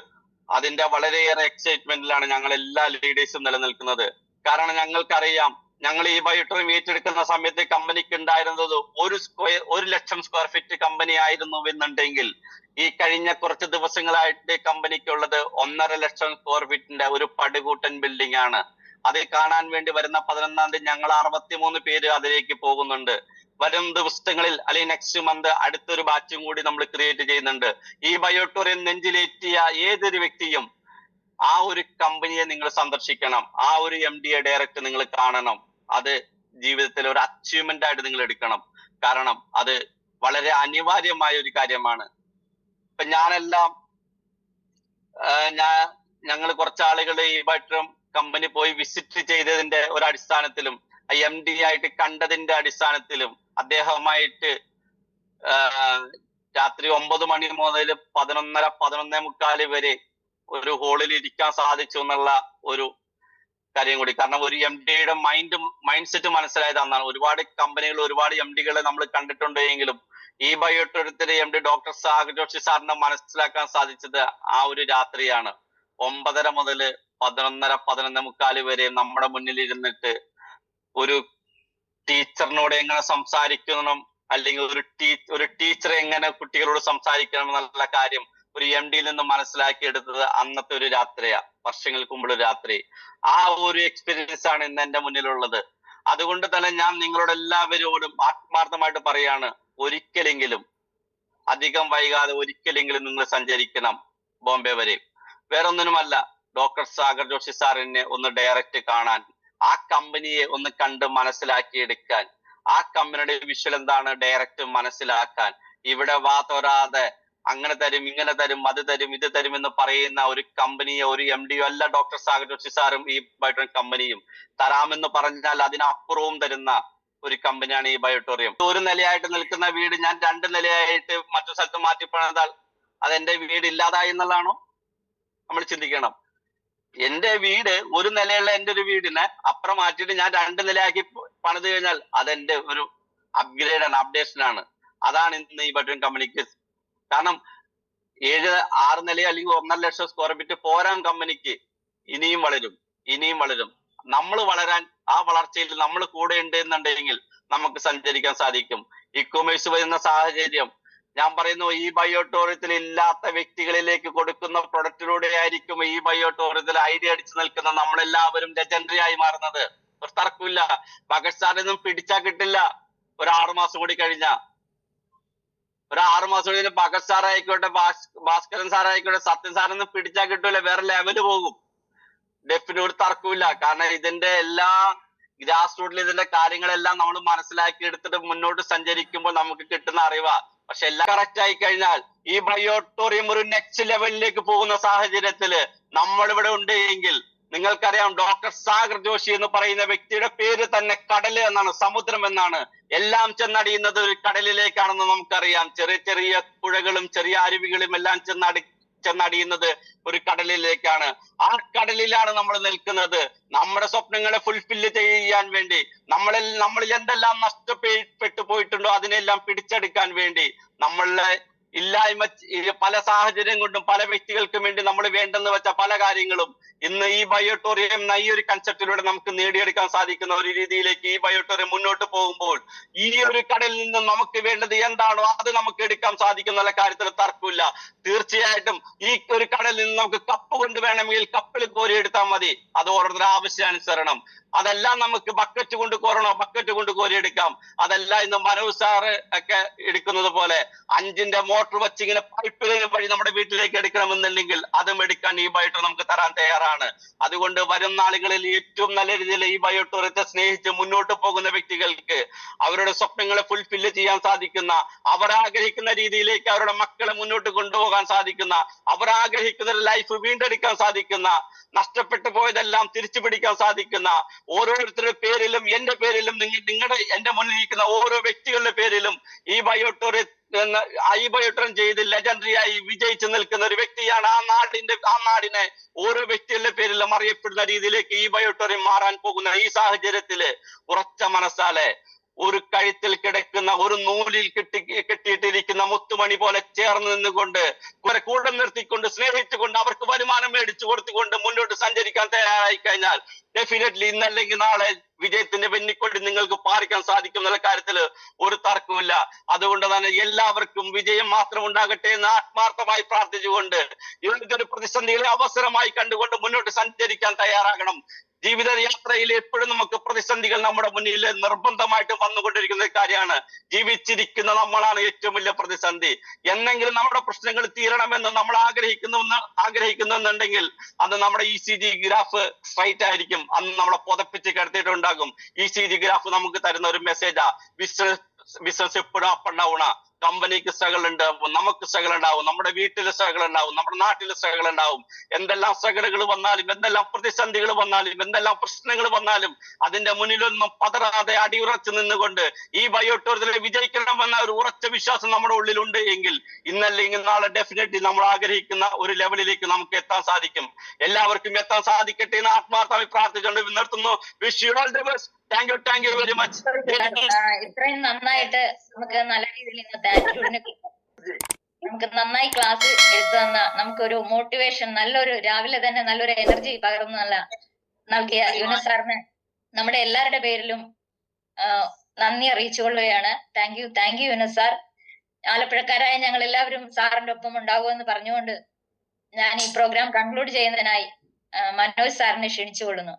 അതിന്റെ വളരെയേറെ എക്സൈറ്റ്മെന്റിലാണ് ഞങ്ങൾ എല്ലാ ലീഡേഴ്സും നിലനിൽക്കുന്നത്. കാരണം ഞങ്ങൾക്കറിയാം, ഞങ്ങൾ ഈ ബയോട്ടറിയം ഏറ്റെടുക്കുന്ന സമയത്ത് കമ്പനിക്ക് ഉണ്ടായിരുന്നത് 1,00,000 സ്ക്വയർ ഫീറ്റ് കമ്പനി ആയിരുന്നു എന്നുണ്ടെങ്കിൽ ഈ കഴിഞ്ഞ കുറച്ച് ദിവസങ്ങളായിട്ട് കമ്പനിക്കുള്ളത് 1,50,000 സ്ക്വയർ ഫീറ്റിന്റെ ഒരു പടുകൂട്ടൻ ബിൽഡിംഗ് ആണ്. അത് കാണാൻ വേണ്ടി വരുന്ന 11-ാം തീയതി ഞങ്ങൾ 63 പേര് അതിലേക്ക് പോകുന്നുണ്ട്. വരും ദിവസങ്ങളിൽ അല്ലെങ്കിൽ നെക്സ്റ്റ് മന്ത് അടുത്തൊരു ബാച്ചും കൂടി നമ്മൾ ക്രിയേറ്റ് ചെയ്യുന്നുണ്ട്. ഈ ബയോട്ടോറിയം നെഞ്ചിലേറ്റിയ ഏതൊരു വ്യക്തിയും ആ ഒരു കമ്പനിയെ നിങ്ങൾ സന്ദർശിക്കണം, ആ ഒരു MD ഡയറക്റ്റ് നിങ്ങൾ കാണണം. അത് ജീവിതത്തിൽ ഒരു അച്ചീവ്മെന്റ് ആയിട്ട് നിങ്ങൾ എടുക്കണം. കാരണം അത് വളരെ അനിവാര്യമായ ഒരു കാര്യമാണ്. ഇപ്പൊ ഞങ്ങൾ കുറച്ചാളുകൾ ഈ ബയോട്ടോറിയം കമ്പനി പോയി വിസിറ്റ് ചെയ്തതിന്റെ ഒരു അടിസ്ഥാനത്തിലും MD ആയിട്ട് കണ്ടതിന്റെ അടിസ്ഥാനത്തിലും അദ്ദേഹവുമായിട്ട് രാത്രി 9 മണി മുതൽ 11:30-11:45 വരെ ഒരു ഹോളിൽ ഇരിക്കാൻ സാധിച്ചു എന്നുള്ള ഒരു കാര്യം കൂടി. കാരണം ഒരു MDയുടെ മൈൻഡ് സെറ്റ് മനസ്സിലായത് അന്നാണ്. ഒരുപാട് കമ്പനികൾ, ഒരുപാട് MDകളെ നമ്മൾ കണ്ടിട്ടുണ്ടെങ്കിലും ഈ ബയോട്ടോറിയത്തിലെ MD ഡോക്ടർ സാഗർ ജോഷി സാറിനെ മനസ്സിലാക്കാൻ സാധിച്ചത് ആ ഒരു രാത്രിയാണ്. 9:30 മുതൽ 11:30-11:45 വരെ നമ്മുടെ മുന്നിൽ ഇരുന്നിട്ട് ഒരു ടീച്ചറിനോട് എങ്ങനെ സംസാരിക്കണം, അല്ലെങ്കിൽ ഒരു ടീച്ചർ എങ്ങനെ കുട്ടികളോട് സംസാരിക്കണം എന്നുള്ള കാര്യം ഒരു MDയിൽ നിന്ന് മനസ്സിലാക്കിയെടുത്തത് അന്നത്തെ ഒരു രാത്രിയാ, വർഷങ്ങൾക്ക് മുമ്പുള്ള രാത്രി. ആ ഒരു എക്സ്പീരിയൻസ് ആണ് ഇന്ന് എന്റെ മുന്നിലുള്ളത്. അതുകൊണ്ട് തന്നെ ഞാൻ നിങ്ങളോട് എല്ലാവരോടും ആത്മാർത്ഥമായിട്ട് പറയാണ്, ഒരിക്കലെങ്കിലും അധികം വൈകാതെ ഒരിക്കലെങ്കിലും നിങ്ങൾ സഞ്ചരിക്കണം ബോംബെ വരെ. വേറൊന്നിനുമല്ല, ഡോക്ടർ സാഗർ ജോഷി സാറിനെ ഒന്ന് ഡയറക്റ്റ് കാണാൻ, ആ കമ്പനിയെ ഒന്ന് കണ്ട് മനസ്സിലാക്കിയെടുക്കാൻ, ആ കമ്പനിയുടെ വിഷ്വൽ എന്താണ് ഡയറക്റ്റ് മനസ്സിലാക്കാൻ. ഇവിടെ വാതൊരാതെ അങ്ങനെ തരും, ഇങ്ങനെ തരും, അത് തരും, ഇത് തരും എന്ന് പറയുന്ന ഒരു കമ്പനിയോ ഒരു MDയോ അല്ല ഡോക്ടർ സാഗർ ജോഷി സാറും ഈ ബയോട്ടോറിയം കമ്പനിയും. തരാമെന്ന് പറഞ്ഞാൽ അതിനപ്പുറവും തരുന്ന ഒരു കമ്പനിയാണ് ഈ ബയോട്ടോറിയം. ഒരു നിലയായിട്ട് നിൽക്കുന്ന വീട് ഞാൻ 2 നിലയായിട്ട് മറ്റു സ്ഥലത്ത് മാറ്റി പണിതാൽ അതെന്റെ വീട് ഇല്ലാതായി എന്നുള്ളതാണോ? നമ്മൾ ചിന്തിക്കണം. എന്റെ വീട് ഒരു നിലയുള്ള എന്റെ ഒരു വീടിനെ അപ്പുറം മാറ്റിയിട്ട് ഞാൻ 2 നിലയാക്കി പണിത് കഴിഞ്ഞാൽ അതെന്റെ ഒരു അപ്ഡേഷൻ ആണ്. അതാണ് ഇന്ന് ഈ ബയോട്ടോറിയം കമ്പനിക്ക്. കാരണം 7-6 നിലയോ അല്ലെങ്കിൽ 1,50,000 സ്ക്വയർ ഫീറ്റ് പോരാൻ കമ്പനിക്ക്. ഇനിയും വളരും. നമ്മൾ വളരാൻ, ആ വളർച്ചയിൽ നമ്മൾ കൂടെ ഉണ്ട് എന്നുണ്ടെങ്കിൽ നമുക്ക് സഞ്ചരിക്കാൻ സാധിക്കും. ഇ-കൊമേഴ്സ് വരുന്ന സാഹചര്യം ഞാൻ പറയുന്നു ഈ ബയോടോറിയത്തിൽ ഇല്ലാത്ത വ്യക്തികളിലേക്ക് കൊടുക്കുന്ന പ്രൊഡക്റ്റിലൂടെ ആയിരിക്കും ഈ ബയോടോറിയത്തിൽ ഐഡിയ അടിച്ചു നിൽക്കുന്ന നമ്മളെല്ലാവരും ലെജൻഡറി ആയി മാറുന്നത്. ഒരു തർക്കമില്ല. ഭഗത് സാറിനൊന്നും പിടിച്ചാൽ കിട്ടില്ല. ഒരു 6 മാസം കൂടി കഴിഞ്ഞ, ഒരു 6 മാസം കൂടി ഭഗത് സാർ ആയിക്കോട്ടെ, ഭാസ്കരൻ സാർ ആയിക്കോട്ടെ, സത്യൻ സാറൊന്നും പിടിച്ചാൽ കിട്ടൂല, വേറെ ലെവല് പോകും. ഡെഫിനറ്റ് ഒരു തർക്കമില്ല. കാരണം ഇതിന്റെ എല്ലാ ഗ്രാസ് റൂട്ടിൽ ഇതിന്റെ കാര്യങ്ങളെല്ലാം നമ്മൾ മനസ്സിലാക്കി എടുത്തിട്ട് മുന്നോട്ട് സഞ്ചരിക്കുമ്പോൾ നമുക്ക് കിട്ടുന്ന അറിവാ. പക്ഷെ എല്ലാം കറക്റ്റ് ആയി കഴിഞ്ഞാൽ ഈ ബയോട്ടോറിയം ഒരു നെക്സ്റ്റ് ലെവലിലേക്ക് പോകുന്ന സാഹചര്യത്തില് നമ്മളിവിടെ ഉണ്ട് എങ്കിൽ, നിങ്ങൾക്കറിയാം ഡോക്ടർ സാഗർ ജോഷി എന്ന് പറയുന്ന വ്യക്തിയുടെ പേര് തന്നെ കടല് എന്നാണ്, സമുദ്രം എന്നാണ്. എല്ലാം ചെന്നടിയുന്നത് ഒരു കടലിലേക്കാണെന്ന് നമുക്കറിയാം. ചെറിയ ചെറിയ പുഴകളും ചെറിയ അരുവികളും എല്ലാം ചെന്നടിയുന്നത് ഒരു കടലിലേക്കാണ്. ആ കടലിലാണ് നമ്മൾ നിൽക്കുന്നത്. നമ്മുടെ സ്വപ്നങ്ങളെ ഫുൾഫില്ല് ചെയ്യാൻ വേണ്ടി, നമ്മളിൽ എന്തെല്ലാം നഷ്ടപ്പെട്ടു പോയിട്ടുണ്ടോ അതിനെല്ലാം പിടിച്ചെടുക്കാൻ വേണ്ടി, നമ്മളുടെ ഇല്ലായ്മ പല സാഹചര്യം കൊണ്ടും പല വ്യക്തികൾക്കും വേണ്ടി നമ്മൾ വേണ്ടെന്ന് വെച്ച പല കാര്യങ്ങളും ഇന്ന് ഈ ബയോട്ടോറിയം ഈ ഒരു കൺസെപ്റ്റിലൂടെ നമുക്ക് നേടിയെടുക്കാൻ സാധിക്കുന്ന ഒരു രീതിയിലേക്ക് ഈ ബയോട്ടോറിയം മുന്നോട്ട് പോകുമ്പോൾ ഈ ഒരു കടലിൽ നിന്ന് നമുക്ക് വേണ്ടത് എന്താണോ അത് നമുക്ക് എടുക്കാൻ സാധിക്കുന്ന കാര്യത്തിൽ തർക്കമില്ല. തീർച്ചയായിട്ടും ഈ ഒരു കടലിൽ നിന്ന് നമുക്ക് കപ്പ് കൊണ്ട് വേണമെങ്കിൽ കപ്പിൽ കോരിയെടുത്താൽ മതി. അത് ഓരോരുത്തരുടെ ആവശ്യാനുസരണം. അതെല്ലാം നമുക്ക് ബക്കറ്റ് കൊണ്ട് കോരണോ ബക്കറ്റ് കൊണ്ട് കോരിയെടുക്കാം. അതല്ല ഇന്ന് മനോജ് സാറ് ഒക്കെ എടുക്കുന്നത് പോലെ 5ന്റെ മോട്ടോർ വെച്ച് ഇങ്ങനെ പൈപ്പ് ലൈൻ വഴി നമ്മുടെ വീട്ടിലേക്ക് എടുക്കണമെന്നുണ്ടെങ്കിൽ അതും എടുക്കാൻ ഈ ബയോട്ടോർ നമുക്ക് തരാൻ തയ്യാറാണ്. അതുകൊണ്ട് വരും നാളുകളിൽ ഏറ്റവും നല്ല രീതിയിൽ ഈ ബയോട്ടോറിയത്തെ സ്നേഹിച്ച് മുന്നോട്ട് പോകുന്ന വ്യക്തികൾക്ക് അവരുടെ സ്വപ്നങ്ങളെ ഫുൾഫില്ല് ചെയ്യാൻ സാധിക്കുന്ന, അവർ ആഗ്രഹിക്കുന്ന രീതിയിലേക്ക് അവരുടെ മക്കളെ മുന്നോട്ട് കൊണ്ടുപോകാൻ സാധിക്കുന്ന, അവർ ആഗ്രഹിക്കുന്ന ലൈഫ് വീണ്ടെടുക്കാൻ സാധിക്കുന്ന, നഷ്ടപ്പെട്ടു പോയതെല്ലാം തിരിച്ചു പിടിക്കാൻ സാധിക്കുന്ന, ഓരോരുത്തരുടെ പേരിലും എന്റെ പേരിലും എന്റെ മുന്നിൽ ഇരിക്കുന്ന ഓരോ വ്യക്തികളുടെ പേരിലും ഈ ബയോട്ടോറിയം ചെയ്ത് ലെജൻഡറിയായി വിജയിച്ചു നിൽക്കുന്ന ഒരു വ്യക്തിയാണ്. ആ നാടിനെ ഓരോ വ്യക്തികളുടെ പേരിലും അറിയപ്പെടുന്ന രീതിയിലേക്ക് ഈ ബയോട്ടോറിയം മാറാൻ പോകുന്ന ഈ സാഹചര്യത്തില് ഉറച്ച മനസ്സാലെ ഒരു കഴുത്തിൽ കിടക്കുന്ന ഒരു നൂലിൽ കെട്ടിയിട്ടിരിക്കുന്ന മുത്തുമണി പോലെ ചേർന്ന് നിന്നുകൊണ്ട് കൂടെ നിർത്തിക്കൊണ്ട് സ്നേഹിച്ചുകൊണ്ട് അവർക്ക് വരുമാനം മേടിച്ചു കൊടുത്തുകൊണ്ട് മുന്നോട്ട് സഞ്ചരിക്കാൻ തയ്യാറായി കഴിഞ്ഞാൽ ഡെഫിനറ്റ്ലി ഇന്നല്ലെങ്കിൽ നാളെ വിജയത്തിന്റെ വെന്നിക്കൊണ്ട് നിങ്ങൾക്ക് പാറിക്കാൻ സാധിക്കും എന്നുള്ള കാര്യത്തിൽ ഒരു തർക്കമില്ല. അതുകൊണ്ട് തന്നെ എല്ലാവർക്കും വിജയം മാത്രം ഉണ്ടാകട്ടെ എന്ന് ആത്മാർത്ഥമായി പ്രാർത്ഥിച്ചുകൊണ്ട് ഇതൊരു പ്രതിസന്ധികളെ അവസരമായി കണ്ടുകൊണ്ട് മുന്നോട്ട് സഞ്ചരിക്കാൻ തയ്യാറാകണം. ജീവിത യാത്രയിൽ എപ്പോഴും നമുക്ക് പ്രതിസന്ധികൾ നമ്മുടെ മുന്നിൽ നിർബന്ധമായിട്ട് വന്നുകൊണ്ടിരിക്കുന്ന കാര്യമാണ്. ജീവിച്ചിരിക്കുന്ന നമ്മളാണ് ഏറ്റവും വലിയ പ്രതിസന്ധി. എന്നെങ്കിലും നമ്മുടെ പ്രശ്നങ്ങൾ തീരണമെന്ന് നമ്മൾ ആഗ്രഹിക്കുന്നുണ്ടെങ്കിൽ അത് നമ്മുടെ ECG ഗ്രാഫ് സ്ട്രൈറ്റ് ആയിരിക്കും. അന്ന് നമ്മളെ പുതപ്പിച്ച് കിടത്തിയിട്ടുണ്ടാകും. ECG ഗ്രാഫ് നമുക്ക് തരുന്ന ഒരു മെസ്സേജാ. ബിസിനസ് എപ്പോഴും അപ്പ് ആൻഡ് ഡൗണാ. കമ്പനിക്ക് സ്ട്രഗിൾ ഉണ്ടാവും, നമുക്ക് സ്ട്രഗിൾ ഉണ്ടാവും, നമ്മുടെ വീട്ടിൽ സ്ട്രഗിൾ ഉണ്ടാവും, നമ്മുടെ നാട്ടിൽ സ്ട്രഗിൾ ഉണ്ടാവും. എന്തെല്ലാം സ്ട്രഗിളുകൾ വന്നാലും, എന്തെല്ലാം പ്രതിസന്ധികൾ വന്നാലും, എന്തെല്ലാം പ്രശ്നങ്ങൾ വന്നാലും അതിന്റെ മുന്നിലൊന്നും പതറാതെ അടിയുറച്ചു നിന്നുകൊണ്ട് ഈ ബയോട്ടോറിയത്തിൽ വിജയിക്കണമെന്ന ഒരു ഉറച്ച വിശ്വാസം നമ്മുടെ ഉള്ളിലുണ്ട് എങ്കിൽ ഇന്നല്ലെങ്കിൽ നാളെ ഡെഫിനറ്റ്ലി നമ്മൾ ആഗ്രഹിക്കുന്ന ഒരു ലെവലിലേക്ക് നമുക്ക് എത്താൻ സാധിക്കും. എല്ലാവർക്കും എത്താൻ സാധിക്കട്ടെ എന്ന് ആത്മാർത്ഥമായി പ്രാർത്ഥിച്ചുകൊണ്ട് നിർത്തുന്നു. Wish you all the best. Thank you very much. ഇത്രയും നന്നായിട്ട് നമുക്ക് നല്ല രീതിയിൽ ഇന്നത്തെ ആറ്റിറ്റ്യൂഡിനെ നമുക്ക് നന്നായി ക്ലാസ് എടുത്തു തന്ന, നമുക്കൊരു മോട്ടിവേഷൻ, നല്ലൊരു രാവിലെ തന്നെ നല്ലൊരു എനർജി പകർന്നു നൽകിയ യൂനസ് സാറിന് നമ്മുടെ എല്ലാവരുടെ പേരിലും നന്ദി അറിയിച്ചുകൊള്ളുകയാണ്. Thank you Yunus sir. ആലപ്പുഴക്കാരായ ഞങ്ങൾ എല്ലാവരും സാറിന്റെ ഒപ്പം ഉണ്ടാകുമെന്ന് പറഞ്ഞുകൊണ്ട് ഞാൻ ഈ പ്രോഗ്രാം കൺക്ലൂഡ് ചെയ്യുന്നതിനായി മനോജ് സാറിനെ ക്ഷണിച്ചുകൊള്ളുന്നു.